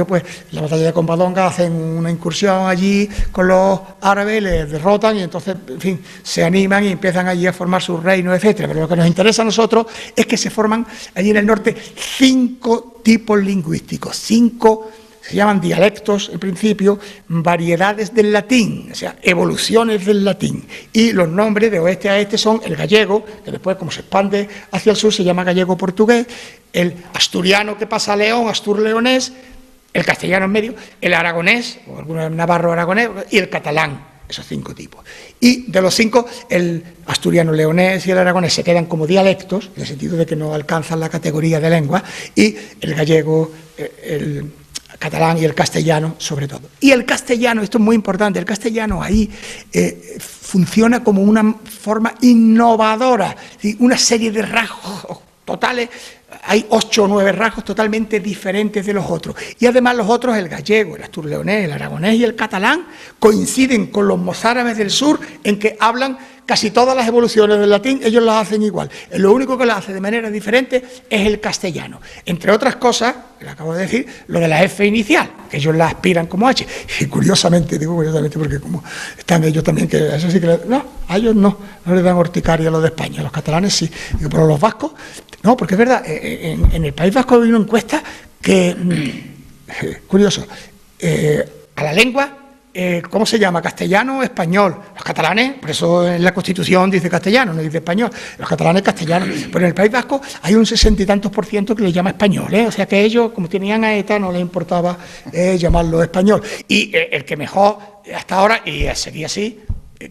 [SPEAKER 3] pues la batalla de Covadonga hacen una incursión allí con los árabes, les derrotan y entonces, en fin, se animan y empiezan allí a formar sus reinos, etcétera. Pero lo que nos interesa a nosotros es que se forman allí en el norte 5 tipos lingüísticos, 5 se llaman dialectos, en principio, variedades del latín, o sea, evoluciones del latín. Y los nombres de oeste a este son el gallego, que después, como se expande hacia el sur, se llama gallego-portugués, el asturiano que pasa a León, astur-leonés, el castellano en medio, el aragonés, o algunos navarro-aragonés, y el catalán, esos 5 tipos. Y de los 5, el asturiano-leonés y el aragonés se quedan como dialectos, en el sentido de que no alcanzan la categoría de lengua, y el gallego, el catalán y el castellano sobre todo. Y el castellano, esto es muy importante, el castellano ahí funciona como una forma innovadora, ¿sí? Una serie de rasgos totales, hay 8 o 9 rasgos totalmente diferentes de los otros. Y además los otros, el gallego, el astur-leonés, el aragonés y el catalán, coinciden con los mozárabes del sur en que hablan casi todas las evoluciones del latín, ellos las hacen igual. Lo único que las hace de manera diferente es el castellano. Entre otras cosas, le acabo de decir, lo de la F inicial, que ellos la aspiran como H. Y curiosamente, digo curiosamente porque como están ellos también, que eso sí que no, a ellos no les dan horticaria lo de España, a los catalanes sí. Digo, pero los vascos, no, porque es verdad, en el País Vasco hay una encuesta que, curioso, a la lengua, ¿cómo se llama? ¿Castellano o español? Los catalanes, por eso en la Constitución dice castellano, no dice español. Los catalanes castellano. Pero en el País Vasco hay un 60 y tantos % que le llama español, O sea que ellos, como tenían a ETA, no les importaba llamarlo español. Y el que mejor hasta ahora, y seguía así,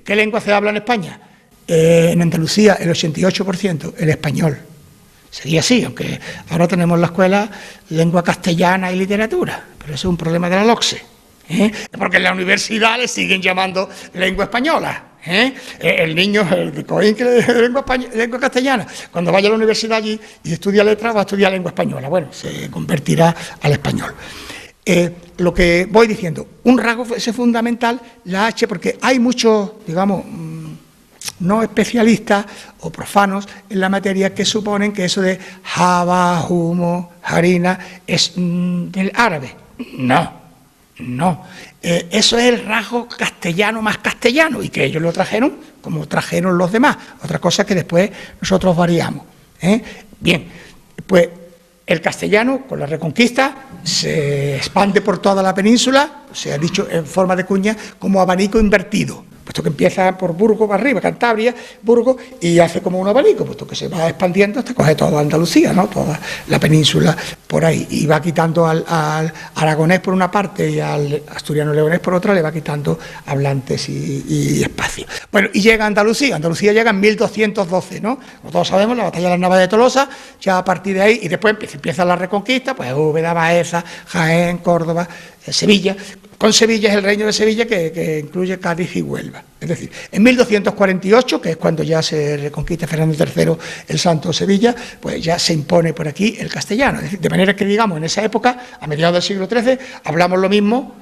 [SPEAKER 3] ¿qué lengua se habla en España? En Andalucía el 88%, el español. Seguía así, aunque ahora tenemos en la escuela lengua castellana y literatura, pero eso es un problema de la LOCSE. Porque en la universidad le siguen llamando lengua española. El niño, el COIN, que de lengua castellana, cuando vaya a la universidad allí y estudia letras, va a estudiar lengua española. Bueno, se convertirá al español. Lo que voy diciendo, un rasgo ese fundamental, la H, porque hay muchos, digamos, no especialistas o profanos en la materia que suponen que eso de java, humo, harina es del árabe. No, eso es el rasgo castellano más castellano y que ellos lo trajeron como trajeron los demás. Otra cosa que después nosotros variamos. Bien, pues El castellano, con la Reconquista, se expande por toda la península, se ha dicho en forma de cuña, como abanico invertido, puesto que empieza por Burgos para arriba, Cantabria, Burgos, y hace como un abanico, puesto que se va expandiendo hasta coger toda Andalucía, ¿no? Toda la península por ahí, y va quitando al aragonés por una parte y al asturiano-leonés por otra, le va quitando hablantes y espacio. Bueno, y llega a Andalucía. Andalucía llega en 1212, ¿no? Como todos sabemos, la batalla de las Navas de Tolosa, ya a partir de ahí, y después empieza la Reconquista, pues Úbeda, Baeza, Jaén, Córdoba, Sevilla. Con Sevilla es el reino de Sevilla que incluye Cádiz y Huelva. Es decir, en 1248, que es cuando ya se reconquista Fernando III el Santo Sevilla, pues ya se impone por aquí el castellano. Es decir, de manera que, digamos, en esa época, a mediados del siglo XIII, hablamos lo mismo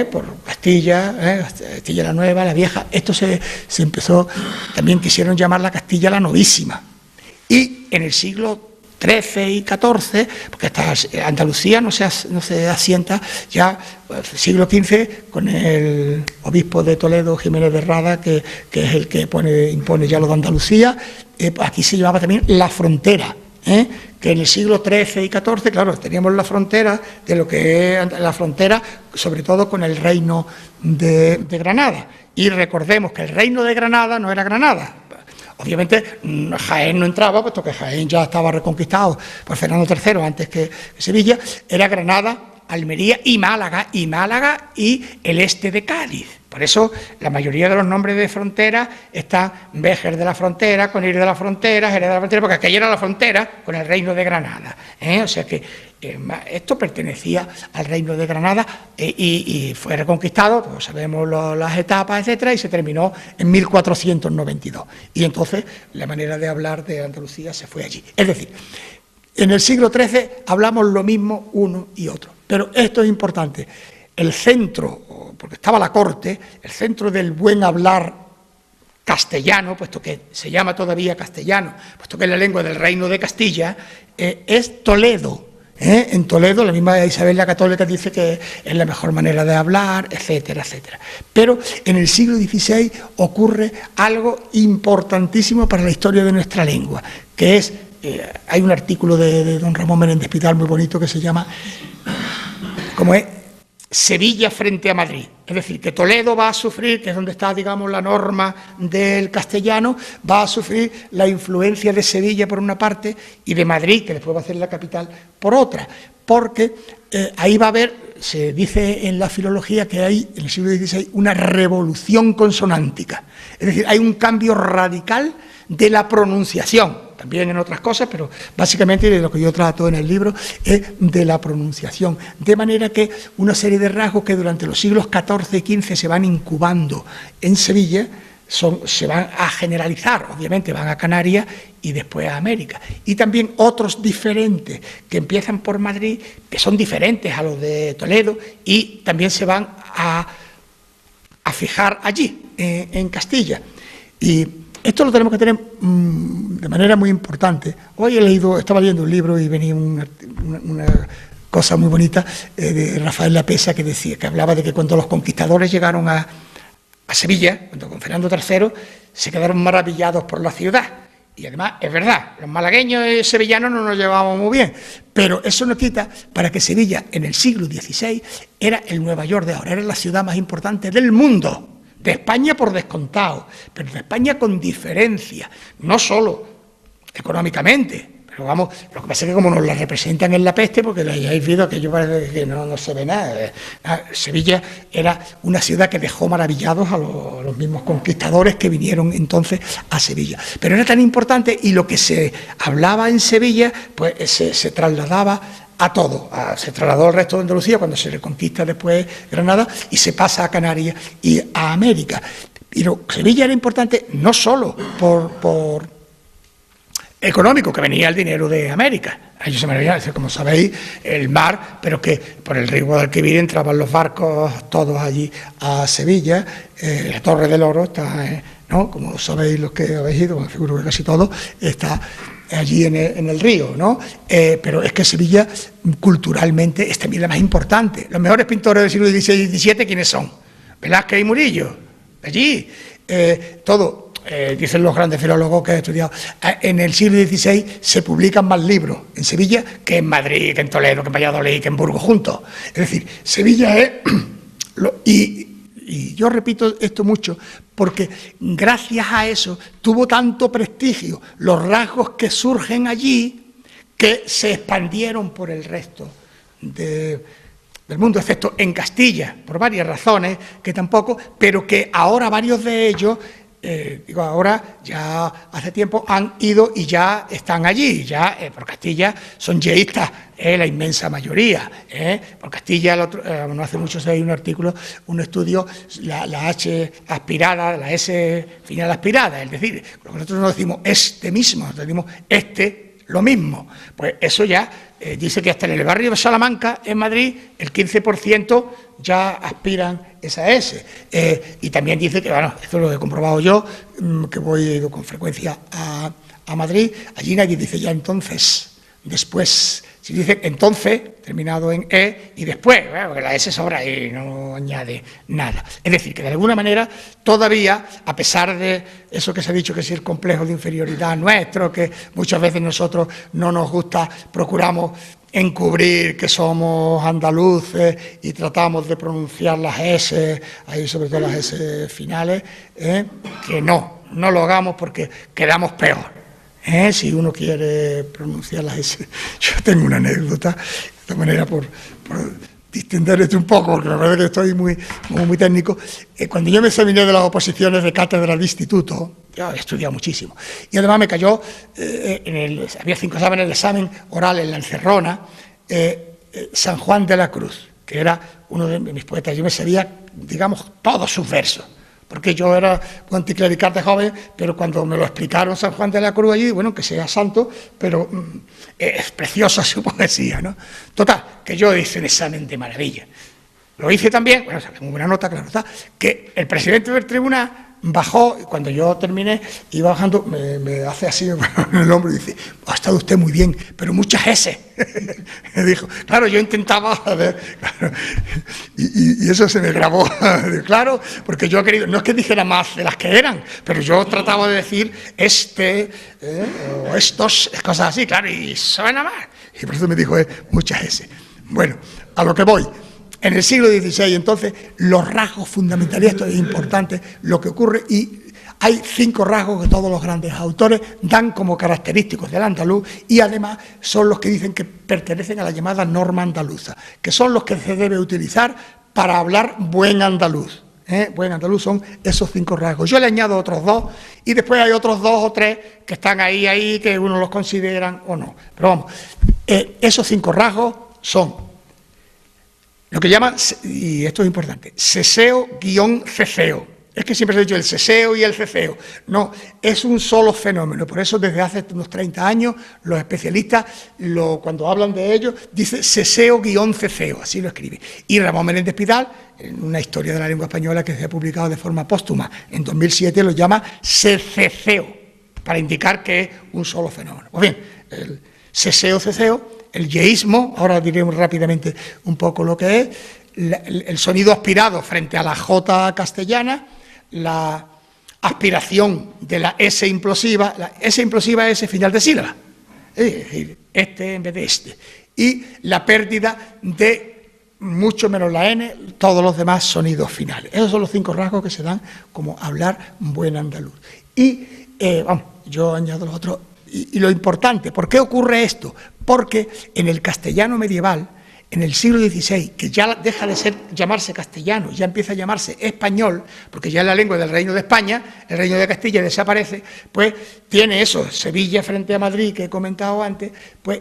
[SPEAKER 3] por Castilla, Castilla la Nueva, la Vieja. Esto se empezó, también quisieron llamarla Castilla la Novísima. Y en el siglo XIII y XIV, porque hasta Andalucía no se asienta ya, siglo XV, con el obispo de Toledo, Jiménez de Rada, que es el que impone ya lo de Andalucía. Aquí se llamaba también la frontera, que en el siglo XIII y XIV, claro, teníamos la frontera de lo que es la frontera, sobre todo con el reino de Granada. Y recordemos que el reino de Granada no era Granada. Obviamente Jaén no entraba, puesto que Jaén ya estaba reconquistado por Fernando III antes que Sevilla. Era Granada, Almería y Málaga y el este de Cádiz. Por eso la mayoría de los nombres de frontera están Béjar de la Frontera, Conil de la Frontera, Jerez de la Frontera, porque aquella era la frontera con el reino de Granada. O sea que esto pertenecía al reino de Granada y fue reconquistado, pues sabemos las etapas, etcétera, y se terminó en 1492. Y entonces la manera de hablar de Andalucía se fue allí. Es decir, en el siglo XIII hablamos lo mismo uno y otro. Pero esto es importante. El centro, porque estaba la corte, el centro del buen hablar castellano, puesto que se llama todavía castellano, puesto que es la lengua del reino de Castilla, es Toledo. En Toledo la misma Isabel la Católica dice que es la mejor manera de hablar, etcétera, etcétera. Pero en el siglo XVI ocurre algo importantísimo para la historia de nuestra lengua, que es, hay un artículo de don Ramón Menéndez Pidal muy bonito que se llama, como es, Sevilla frente a Madrid. Es decir, que Toledo va a sufrir, que es donde está, digamos, la norma del castellano, va a sufrir la influencia de Sevilla por una parte y de Madrid, que después va a ser la capital, por otra. Porque ahí va a haber, se dice en la filología que hay en el siglo XVI una revolución consonántica. Es decir, hay un cambio radical de la pronunciación. También en otras cosas, pero básicamente de lo que yo trato en el libro es de la pronunciación. De manera que una serie de rasgos que durante los siglos XIV y XV se van incubando en Sevilla, se van a generalizar, obviamente van a Canarias y después a América. Y también otros diferentes que empiezan por Madrid, que son diferentes a los de Toledo y también se van a fijar allí, en Castilla. Y esto lo tenemos que tener de manera muy importante. Hoy estaba leyendo un libro y venía una cosa muy bonita de Rafael Lapesa que hablaba de que cuando los conquistadores llegaron a Sevilla, cuando con Fernando III, se quedaron maravillados por la ciudad. Y además, es verdad, los malagueños y sevillanos no nos llevábamos muy bien, pero eso no quita para que Sevilla en el siglo XVI era el Nueva York de ahora, era la ciudad más importante del mundo. De España por descontado, pero de España con diferencia, no solo económicamente, pero vamos, lo que pasa es que como nos la representan en la peste, porque la hayáis visto, aquello parece que no se ve nada. Sevilla era una ciudad que dejó maravillados a los mismos conquistadores que vinieron entonces a Sevilla. Pero era tan importante y lo que se hablaba en Sevilla, pues se trasladaba a todo, se trasladó al resto de Andalucía cuando se reconquista después Granada y se pasa a Canarias y a América. Pero Sevilla era importante no solo por económico, que venía el dinero de América. Ellos se maravillaban, como sabéis, el mar, pero que por el río Guadalquivir entraban los barcos todos allí a Sevilla. La Torre del Oro está, ¿no? Como sabéis los que habéis ido, me figuro que casi todos, está allí en el río, ¿no? Pero es que Sevilla culturalmente es también la más importante. Los mejores pintores del siglo XVI y XVII, ¿quiénes son? Velázquez y Murillo, allí, todo. dicen los grandes filólogos que he estudiado, en el siglo XVI se publican más libros en Sevilla que en Madrid, que en Toledo, que en Valladolid, que en Burgos juntos. Es decir, Sevilla es... Y yo repito esto mucho, porque gracias a eso tuvo tanto prestigio los rasgos que surgen allí, que se expandieron por el resto del mundo, excepto en Castilla, por varias razones, que tampoco, pero que ahora varios de ellos, ahora ya hace tiempo han ido y ya están allí, ya por Castilla son yeístas, la inmensa mayoría. Por Castilla, no hace mucho se hay un artículo, un estudio, la H aspirada, la S final aspirada, es decir, nosotros no decimos este mismo, nosotros decimos lo mismo. Pues eso ya dice que hasta en el barrio de Salamanca, en Madrid, el 15% ya aspiran esa S. Y también dice que, bueno, esto lo he comprobado yo, que voy con frecuencia a Madrid, allí nadie dice ya entonces, después. Si dice entonces, terminado en E, y después, bueno, porque la S sobra y no añade nada. Es decir, que de alguna manera todavía, a pesar de eso que se ha dicho, que es el complejo de inferioridad nuestro, que muchas veces nosotros no nos gusta, procuramos encubrir que somos andaluces y tratamos de pronunciar las S, ahí sobre todo las S finales, que no lo hagamos porque quedamos peor. Si uno quiere pronunciar las S. Yo tengo una anécdota, de esta manera por distender esto un poco, porque la verdad es que estoy muy técnico. Cuando yo me examiné de las oposiciones de cátedra de instituto, yo he estudiado muchísimo, y además me cayó, había 5 exámenes, el examen oral en la encerrona, San Juan de la Cruz, que era uno de mis poetas. Yo me sabía, digamos, todos sus versos, porque yo era un anticlerical de joven, pero cuando me lo explicaron San Juan de la Cruz allí, bueno, que sea santo, pero es preciosa su poesía, ¿no? Total, que yo hice un examen de maravilla. Lo hice también, bueno, saqué muy buena nota, claro está, que el presidente del tribunal bajó, y cuando yo terminé, iba bajando, me hace así en el hombro y dice, ha estado usted muy bien, pero muchas S. Me dijo, claro, yo intentaba, claro, y eso se me grabó, claro, porque yo he querido, no es que dijera más de las que eran, pero yo trataba de decir o estos, cosas así, claro, y suena más. Y por eso me dijo, muchas S. Bueno, a lo que voy. En el siglo XVI, entonces, los rasgos fundamentales, esto es importante, lo que ocurre, y hay 5 rasgos que todos los grandes autores dan como característicos del andaluz, y además son los que dicen que pertenecen a la llamada norma andaluza, que son los que se debe utilizar para hablar buen andaluz. Buen andaluz son esos 5 rasgos. Yo le añado otros 2, y después hay otros 2 o 3 que están ahí, que uno los consideran o no. Pero vamos, esos 5 rasgos son lo que llaman, y esto es importante, seseo-ceceo. Es que siempre se ha dicho el seseo y el ceceo. No, es un solo fenómeno. Por eso desde hace unos 30 años los especialistas, cuando hablan de ello, dice seseo-ceceo, así lo escribe. Y Ramón Menéndez Pidal, en una historia de la lengua española que se ha publicado de forma póstuma en 2007, lo llama sececeo, para indicar que es un solo fenómeno. Pues bien, el seseo-ceceo, el yeísmo, ahora diremos rápidamente un poco lo que es, el sonido aspirado frente a la J castellana, la aspiración de la S implosiva, la S implosiva es final de sílaba, es decir, este en vez de este, y la pérdida de mucho menos la N, todos los demás sonidos finales. Esos son los 5 rasgos que se dan como hablar buen andaluz. Y, yo añado los otros. Y lo importante, ¿por qué ocurre esto? Porque en el castellano medieval, en el siglo XVI, que ya deja de llamarse castellano, ya empieza a llamarse español, porque ya es la lengua del Reino de España, el Reino de Castilla desaparece, pues tiene eso, Sevilla frente a Madrid, que he comentado antes, pues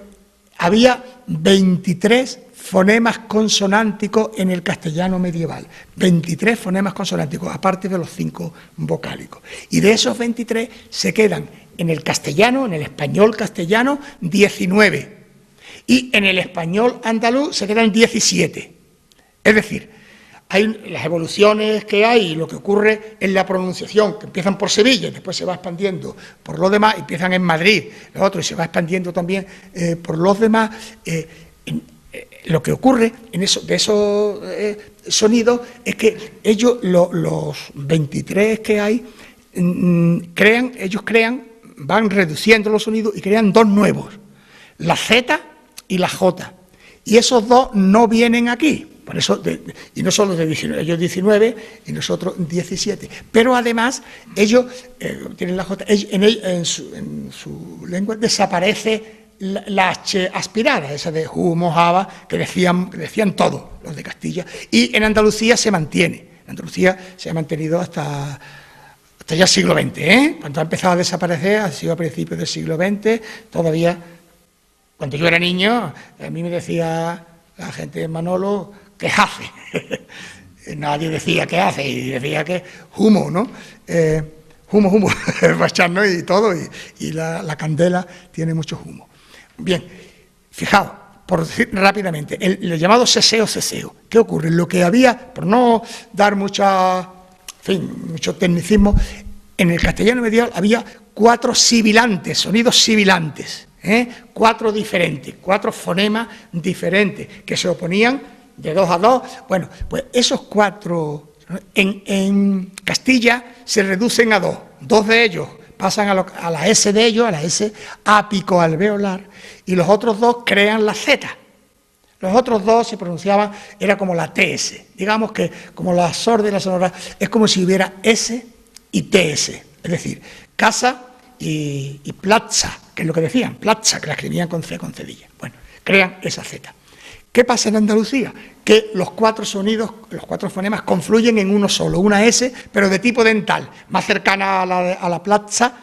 [SPEAKER 3] había 23 fonemas consonánticos en el castellano medieval, 23 fonemas consonánticos, aparte de los 5 vocálicos. Y de esos 23 se quedan en el castellano, en el español castellano, 19. Y en el español andaluz se quedan 17. Es decir, hay las evoluciones que hay, lo que ocurre en la pronunciación, que empiezan por Sevilla y después se va expandiendo por los demás, empiezan en Madrid, los otros, y se va expandiendo también por los demás. Lo que ocurre de esos sonidos es que ellos, los 23 que hay, ellos van reduciendo los sonidos y crean dos nuevos, la Z y la J. Y esos dos no vienen aquí. Por eso, y no solo de 19, ellos 19 y nosotros 17. Pero además, ellos tienen la J, en su lengua desaparece la H aspirada, esa de humo, java, que decían todos los de Castilla. Y en Andalucía se mantiene. En Andalucía se ha mantenido hasta ya el siglo XX, ¿eh? Cuando ha empezado a desaparecer, ha sido a principios del siglo XX, todavía, cuando yo era niño, a mí me decía la gente de Manolo, ¿qué hace? Nadie decía qué hace, y decía que humo, ¿no? Humo, bacharnos y todo, y la candela tiene mucho humo. Bien, fijaos, por decir rápidamente, el llamado ceseo. ¿Qué ocurre? Lo que había, por no dar mucho tecnicismo, en el castellano medieval había 4 sibilantes, sonidos sibilantes, 4 diferentes, 4 fonemas diferentes, que se oponían de 2 a 2. Bueno, pues esos 4 en Castilla se reducen a 2. 2 de ellos pasan a la S de ellos, a la S apicoalveolar, y los otros 2 crean la Z. Los otros 2 se pronunciaban, era como la TS, digamos que como la sorda y la sonora, es como si hubiera S y TS, es decir, casa y plaza, que es lo que decían, plaza, que la escribían con C, con cedilla. Bueno, crean esa Z. ¿Qué pasa en Andalucía? Que los 4 sonidos, los 4 fonemas confluyen en uno solo, una S, pero de tipo dental, más cercana a la plaza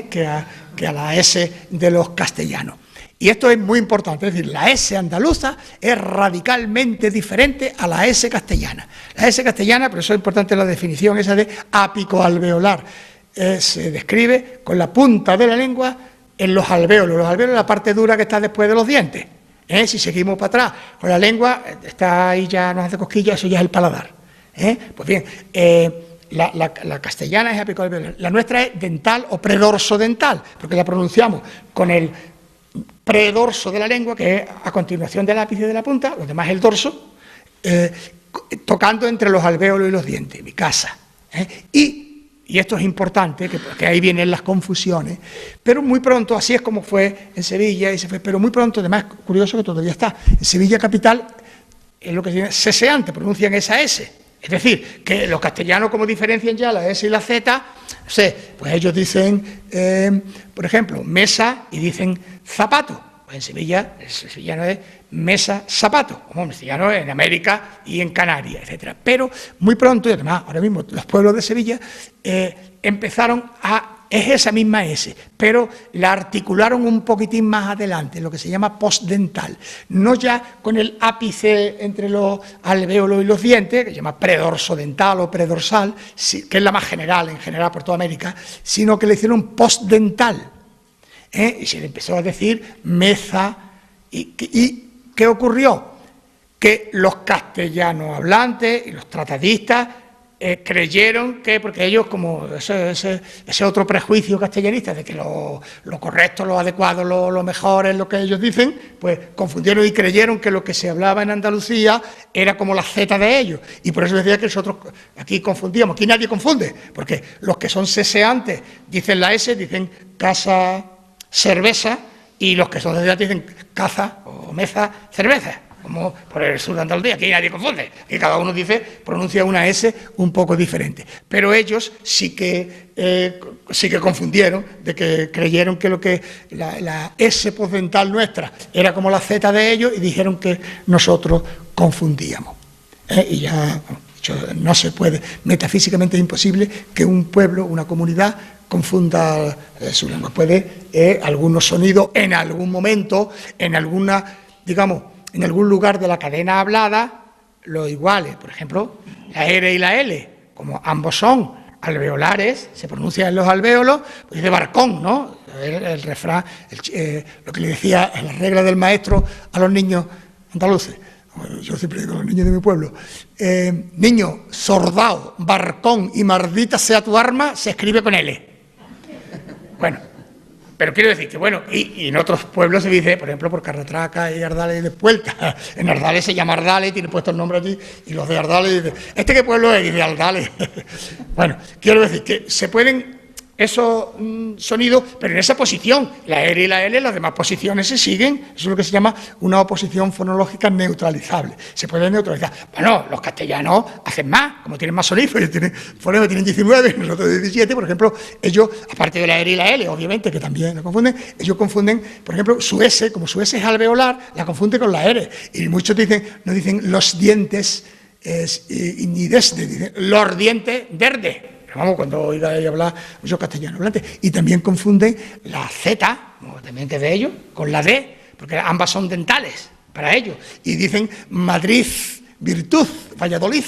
[SPEAKER 3] que a la S de los castellanos. Y esto es muy importante, es decir, la S andaluza es radicalmente diferente a la S castellana. La S castellana, por eso es importante la definición esa de apicoalveolar, se describe con la punta de la lengua en los alvéolos. Los alvéolos es la parte dura que está después de los dientes. Si seguimos para atrás con la lengua, está ahí, ya nos hace cosquillas, eso ya es el paladar. Pues bien, la castellana es apicoalveolar, la nuestra es dental o predorso dental, porque la pronunciamos con el predorso de la lengua, que es a continuación del ápice de la punta, lo demás es el dorso, tocando entre los alvéolos y los dientes, mi casa. Y esto es importante, que ahí vienen las confusiones, pero muy pronto, así es como fue en Sevilla, pero muy pronto, además, curioso que todavía está, en Sevilla capital, es lo que se llama seseante, pronuncian esa S, es decir, que los castellanos, como diferencian ya la S y la Z, no sé, pues ellos dicen, por ejemplo, mesa y dicen zapato. Pues en Sevilla, el sevillano es mesa, zapato, como el sevillano en América y en Canarias, etcétera. Pero muy pronto, y además ahora mismo los pueblos de Sevilla empezaron es esa misma S, pero la articularon un poquitín más adelante, lo que se llama postdental, no ya con el ápice entre los alvéolos y los dientes, que se llama predorso dental o predorsal, que es la más general, en general por toda América, sino que le hicieron postdental, y se le empezó a decir meza, y ¿qué ocurrió? Que los castellanos hablantes y los tratadistas creyeron que, porque ellos, como ese otro prejuicio castellanista de que lo correcto, lo adecuado, lo mejor es lo que ellos dicen, pues confundieron y creyeron que lo que se hablaba en Andalucía era como la Z de ellos, y por eso decía que nosotros aquí confundíamos. Aquí nadie confunde, porque los que son seseantes dicen la S, dicen casa, cerveza, y los que son de dicen caza o meza, cerveza, como por el sur de Andalucía. Aquí nadie confunde, aquí cada uno pronuncia una S un poco diferente, pero ellos sí que confundieron, de que creyeron que la S postdental nuestra era como la Z de ellos, y dijeron que nosotros confundíamos. Y ya, no se puede, metafísicamente es imposible que un pueblo, una comunidad, confunda su lengua. Puede algunos sonidos en algún momento, en algún lugar de la cadena hablada, los iguales. Por ejemplo, la R y la L, como ambos son alveolares, se pronuncian en los alvéolos, pues dice barcón, ¿no? El refrán, lo que le decía en la regla del maestro a los niños andaluces. Yo siempre digo a los niños de mi pueblo, niño, sordao, barcón y mardita sea tu arma, se escribe con L. Bueno, pero quiero decir que, bueno, y en otros pueblos se dice, por ejemplo, por Carratraca y Ardales de Puerta. En Ardales se llama Ardales, tiene puesto el nombre allí, y los de Ardales dicen, ¿este qué pueblo es? Y de Ardales. Bueno, quiero decir que se pueden esos sonidos, pero en esa posición, la R y la L, las demás posiciones se siguen, eso es lo que se llama una oposición fonológica neutralizable, se puede neutralizar. Bueno, los castellanos hacen más, como tienen más sonidos, ellos tienen fonemas, tienen 19, nosotros 17, por ejemplo, ellos, aparte de la R y la L, obviamente, que también la confunden, ellos confunden, por ejemplo, su S, como su S es alveolar, la confunde con la R, y muchos no dicen los dientes, ni desde, dicen los dientes verde. Vamos, cuando oiga ella hablar mucho castellano hablante, y también confunden la Z, como también que de ellos, con la D, porque ambas son dentales para ellos, y dicen Madrid, Virtud, Valladolid,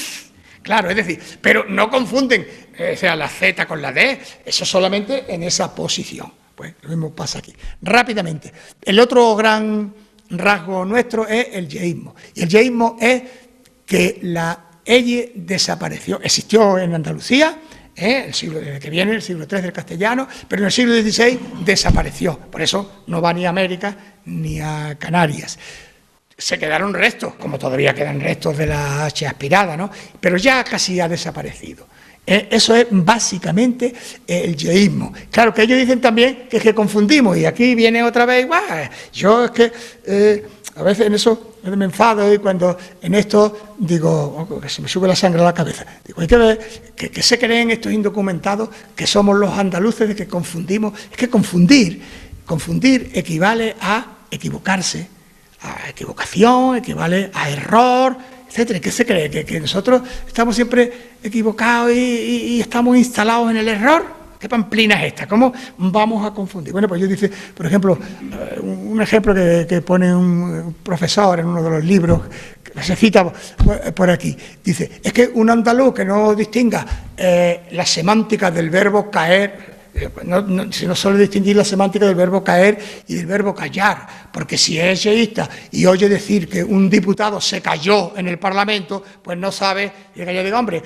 [SPEAKER 3] claro, es decir, pero no confunden, o sea, la Z con la D, eso solamente en esa posición. Pues lo mismo pasa aquí. Rápidamente, el otro gran rasgo nuestro es el yeísmo, y el yeísmo es que la elle desapareció, existió en Andalucía, el siglo que viene, el siglo III del castellano, pero en el siglo XVI desapareció, por eso no va ni a América ni a Canarias. Se quedaron restos, como todavía quedan restos de la H aspirada, ¿no? Pero ya casi ha desaparecido. Eso es básicamente el yeísmo. Claro que ellos dicen también que es que confundimos, y aquí viene otra vez igual. Yo es que a veces en eso me enfado, y cuando en esto digo, que se me sube la sangre a la cabeza, digo, hay que ver que se creen estos indocumentados que somos los andaluces, de que confundimos. Es que confundir equivale a equivocarse, a equivocación, equivale a error, etcétera. ¿Qué se cree? ¿Que nosotros estamos siempre equivocados y estamos instalados en el error? ¿Qué pamplina es esta? ¿Cómo vamos a confundir? Bueno, pues yo dice, por ejemplo, un ejemplo que pone un profesor en uno de los libros, que se cita por aquí, dice, es que un andaluz que no distinga la semántica del verbo caer, no solo distinguir la semántica del verbo caer y del verbo callar, porque si es yeísta y oye decir que un diputado se cayó en el Parlamento, pues no sabe, y yo digo, hombre,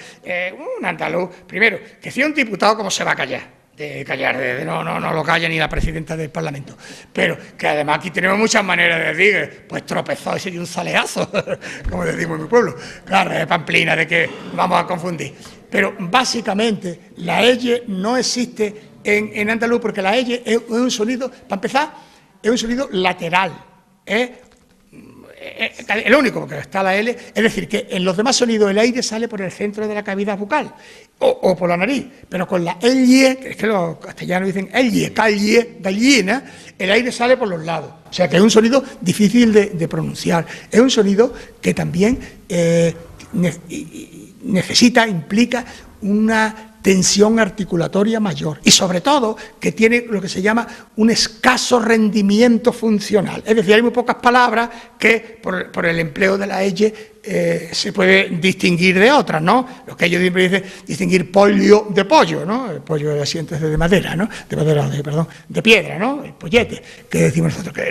[SPEAKER 3] un andaluz, primero, que si un diputado, ¿cómo se va a callar? No lo calla ni la presidenta del Parlamento, pero que además aquí tenemos muchas maneras de decir, pues tropezó y se dio un saleazo, como decimos en mi pueblo, claro, es pamplina de que vamos a confundir, pero básicamente la elle no existe en andaluz, porque la elle es un sonido, para empezar, es un sonido lateral, es el único, porque está la L, es decir, que en los demás sonidos el aire sale por el centro de la cavidad bucal, o por la nariz, pero con la elle, que es que los castellanos dicen elle, calle, gallina, el aire sale por los lados, o sea que es un sonido difícil de pronunciar, es un sonido que también implica una tensión articulatoria mayor y sobre todo que tiene lo que se llama un escaso rendimiento funcional, es decir, hay muy pocas palabras que por el empleo de la elle se puede distinguir de otras, ¿no? Lo que ellos siempre dicen, distinguir pollo de pollo, ¿no? El pollo de asientos de madera, ¿no? De piedra, ¿no? El pollete, que decimos nosotros,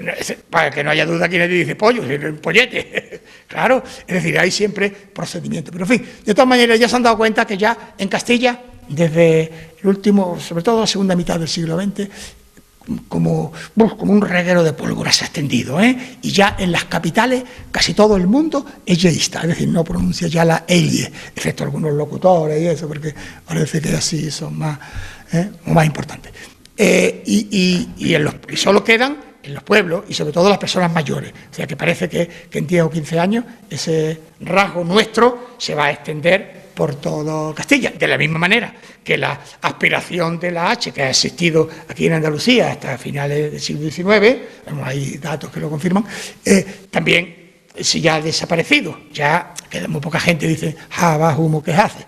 [SPEAKER 3] para que no haya duda quién dice pollo, el pollete, claro, es decir, hay siempre procedimiento, pero en fin, de todas maneras ya se han dado cuenta que ya en Castilla, desde el último, sobre todo la segunda mitad del siglo XX, como un reguero de pólvora se ha extendido, y ya en las capitales casi todo el mundo es yeísta, es decir, no pronuncia ya la elle, excepto algunos locutores y eso, porque parece que así son más importantes. Y solo quedan en los pueblos y sobre todo las personas mayores, o sea que parece que en 10 o 15 años ese rasgo nuestro se va a extender por todo Castilla, de la misma manera que la aspiración de la H que ha existido aquí en Andalucía hasta finales del siglo XIX, hay datos que lo confirman, también si ya ha desaparecido, ya queda muy poca gente dice, va humo que hace,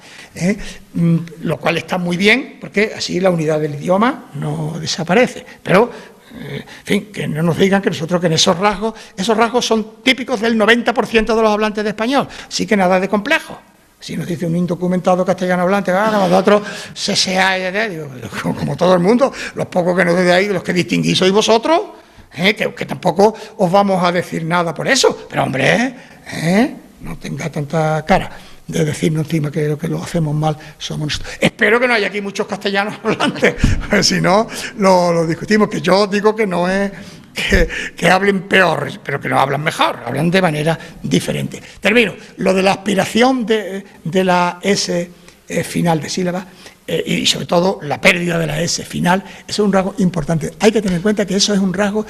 [SPEAKER 3] lo cual está muy bien, porque así la unidad del idioma no desaparece, pero en fin, que no nos digan que nosotros que en esos rasgos son típicos del 90% de los hablantes de español, así que nada de complejo. Si nos dice un indocumentado castellano hablante, nosotros digo, como todo el mundo, los pocos que nos de ahí, los que distinguís sois vosotros, que tampoco os vamos a decir nada por eso, pero hombre, no tenga tanta cara de decirnos encima que lo que lo hacemos mal somos nosotros. Espero que no haya aquí muchos castellanos hablantes, si no lo discutimos, que yo digo que no es que hablen peor, pero que no hablan mejor, hablan de manera diferente. Termino. Lo de la aspiración de la S final de sílaba y sobre todo la pérdida de la S final, eso es un rasgo importante. Hay que tener en cuenta que eso es un rasgo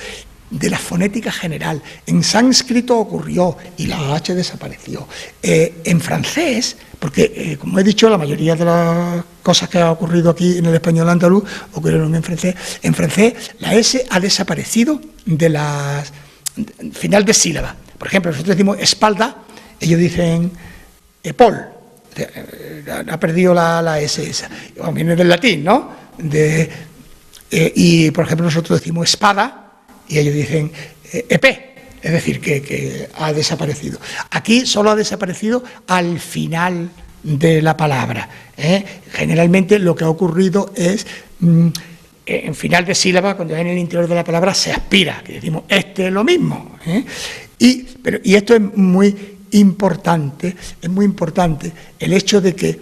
[SPEAKER 3] de la fonética general. En sánscrito ocurrió y la H desapareció. En francés, porque como he dicho, la mayoría de las cosas que ha ocurrido aquí en el español andaluz ocurrieron en francés. En francés la S ha desaparecido de la final de sílaba. Por ejemplo, nosotros decimos espalda, ellos dicen épaule. Ha perdido la S esa. Viene del latín, ¿no? Y, por ejemplo, nosotros decimos espada y ellos dicen epée, es decir, que ha desaparecido. Aquí solo ha desaparecido al final de la palabra. Generalmente lo que ha ocurrido es, en final de sílaba, cuando en el interior de la palabra se aspira, que decimos, este es lo mismo. Y esto es muy importante el hecho de que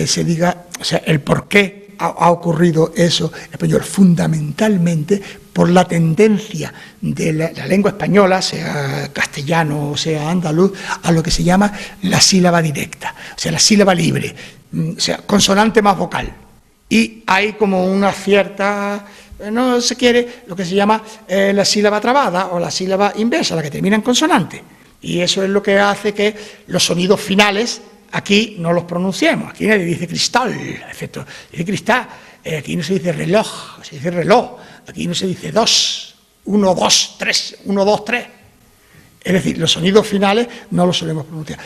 [SPEAKER 3] se diga, o sea, el por qué ha ocurrido eso en español, fundamentalmente por la tendencia de la lengua española, sea castellano o sea andaluz, a lo que se llama la sílaba directa, o sea, la sílaba libre, o sea, consonante más vocal. Y hay como una cierta, no se quiere, lo que se llama la sílaba trabada o la sílaba inversa, la que termina en consonante. Y eso es lo que hace que los sonidos finales aquí no los pronunciemos. Aquí nadie dice cristal, excepto dice cristal. Aquí no se dice reloj, se dice reloj. Aquí no se dice dos, 1, 2, 3, 1, 2, 3. Es decir, los sonidos finales no los solemos pronunciar.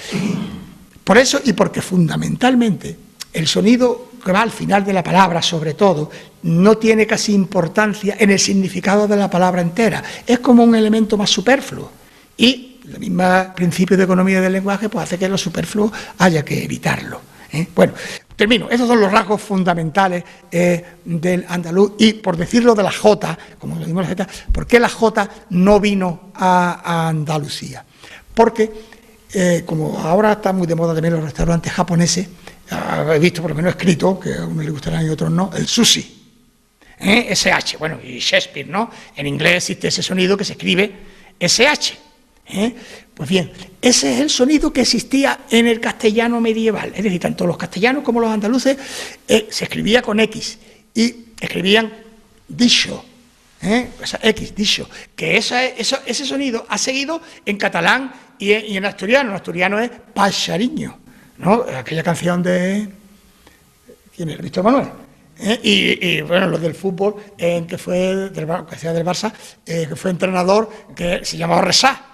[SPEAKER 3] Por eso y porque fundamentalmente el sonido que va al final de la palabra, sobre todo, no tiene casi importancia en el significado de la palabra entera. Es como un elemento más superfluo. Y el mismo principio de economía del lenguaje pues hace que lo superfluo haya que evitarlo. Bueno, termino. Esos son los rasgos fundamentales del andaluz. Y por decirlo de la J, como lo decimos la Z, ¿por qué la J no vino a Andalucía? Porque, como ahora está muy de moda también los restaurantes japoneses, he visto por lo menos escrito, que a unos les gustarán y a otros no, el sushi. SH, bueno, y Shakespeare, ¿no? En inglés existe ese sonido que se escribe SH. Pues bien, ese es el sonido que existía en el castellano medieval, es decir, tanto los castellanos como los andaluces se escribía con X y escribían dicho, esa X, dicho, que ese sonido ha seguido en catalán y en asturiano. En asturiano es paxariño, ¿no? Aquella canción de ¿quién es? Víctor Manuel. Y bueno, los del fútbol, que fue del Barça, que fue entrenador, que se llamaba Resá.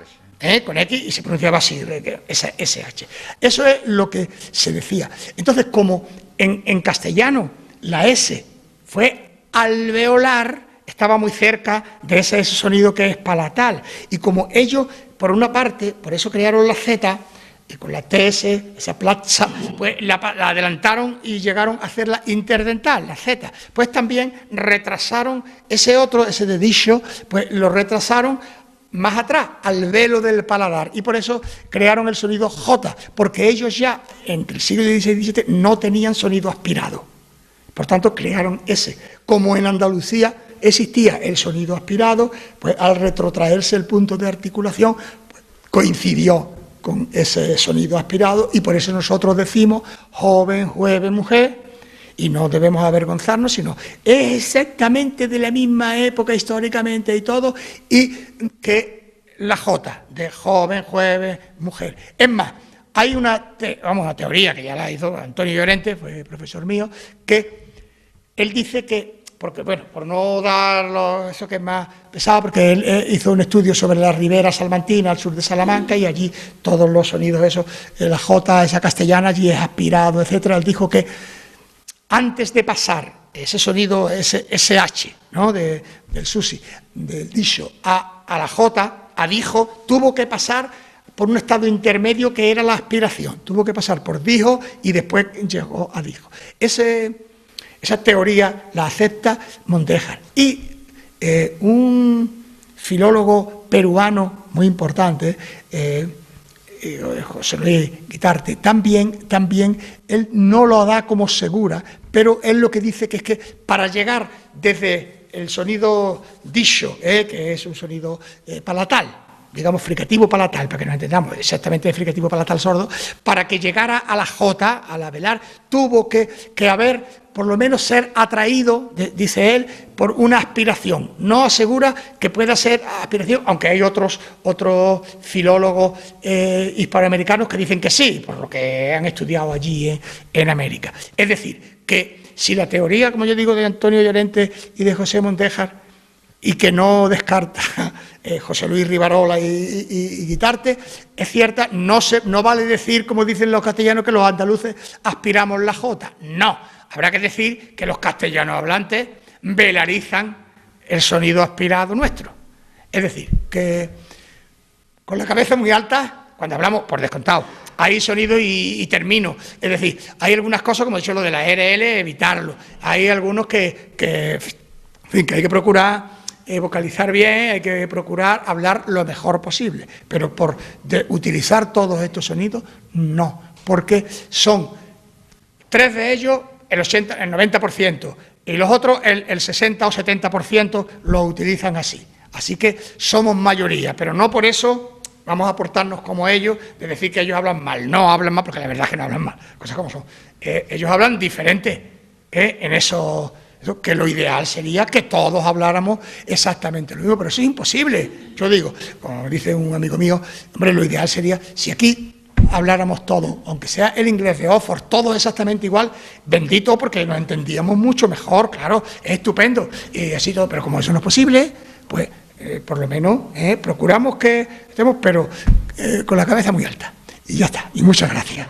[SPEAKER 3] Con X y se pronunciaba así, esa SH. Eso es lo que se decía. Entonces, como en castellano la S fue alveolar, estaba muy cerca de ese sonido que es palatal. Y como ellos, por una parte, por eso crearon la Z, y con la TS, esa plaza, pues la adelantaron y llegaron a hacerla interdental, la Z. Pues también retrasaron ese otro, ese de dicho, pues lo retrasaron más atrás, al velo del paladar, y por eso crearon el sonido J, porque ellos ya, entre el siglo XVI y XVII, no tenían sonido aspirado. Por tanto, crearon ese. Como en Andalucía existía el sonido aspirado, pues al retrotraerse el punto de articulación, pues, coincidió con ese sonido aspirado, y por eso nosotros decimos joven, jueves, mujer, y no debemos avergonzarnos, sino es exactamente de la misma época históricamente y todo, y que la J, de joven, jueves, mujer. Es más, hay una teoría que ya la hizo Antonio Llorente, fue profesor mío, que él dice que, porque bueno, por no dar eso que es más pesado, porque él hizo un estudio sobre la ribera salmantina al sur de Salamanca, y allí todos los sonidos, eso, la J, esa castellana, allí es aspirado, etcétera. Él dijo que antes de pasar ese sonido, ese SH, ¿no? del sushi, del dicho, a la J, a dijo, tuvo que pasar por un estado intermedio que era la aspiración. Tuvo que pasar por dijo y después llegó a dijo. Esa teoría la acepta Montejar. Y un filólogo peruano muy importante, José Luis Guitarte, también él no lo da como segura, pero él lo que dice que es que para llegar desde el sonido dicho, que es un sonido palatal, digamos fricativo palatal, para que nos entendamos exactamente el fricativo palatal sordo, para que llegara a la J, a la velar, tuvo que haber, por lo menos ser atraído, dice él, por una aspiración. No asegura que pueda ser aspiración, aunque hay otros filólogos hispanoamericanos que dicen que sí, por lo que han estudiado allí en América. Es decir, que si la teoría, como yo digo, de Antonio Llorente y de José Montejar, y que no descarta José Luis Rivarola y Guitarte, es cierta, no vale decir, como dicen los castellanos, que los andaluces aspiramos la J. No, habrá que decir que los castellanos hablantes velarizan el sonido aspirado nuestro. Es decir, que con la cabeza muy alta, cuando hablamos, por descontado, hay sonido y termino. Es decir, hay algunas cosas, como he dicho, lo de la RL, evitarlo. Hay algunos que hay que procurar vocalizar bien, hay que procurar hablar lo mejor posible, pero por utilizar todos estos sonidos, no, porque son 3 de ellos el 90%, y los otros el 60 o 70% lo utilizan así. Así que somos mayoría, pero no por eso vamos a portarnos como ellos, de decir que ellos hablan mal. No hablan mal, porque la verdad es que no hablan mal, cosas como son. Ellos hablan diferente en eso. Que lo ideal sería que todos habláramos exactamente lo mismo, pero eso es imposible. Yo digo, como dice un amigo mío, hombre, lo ideal sería si aquí habláramos todos, aunque sea el inglés de Oxford, todos exactamente igual, bendito, porque nos entendíamos mucho mejor, claro, es estupendo, y así todo, pero como eso no es posible, pues por lo menos procuramos que estemos, pero con la cabeza muy alta. Y ya está, y muchas gracias.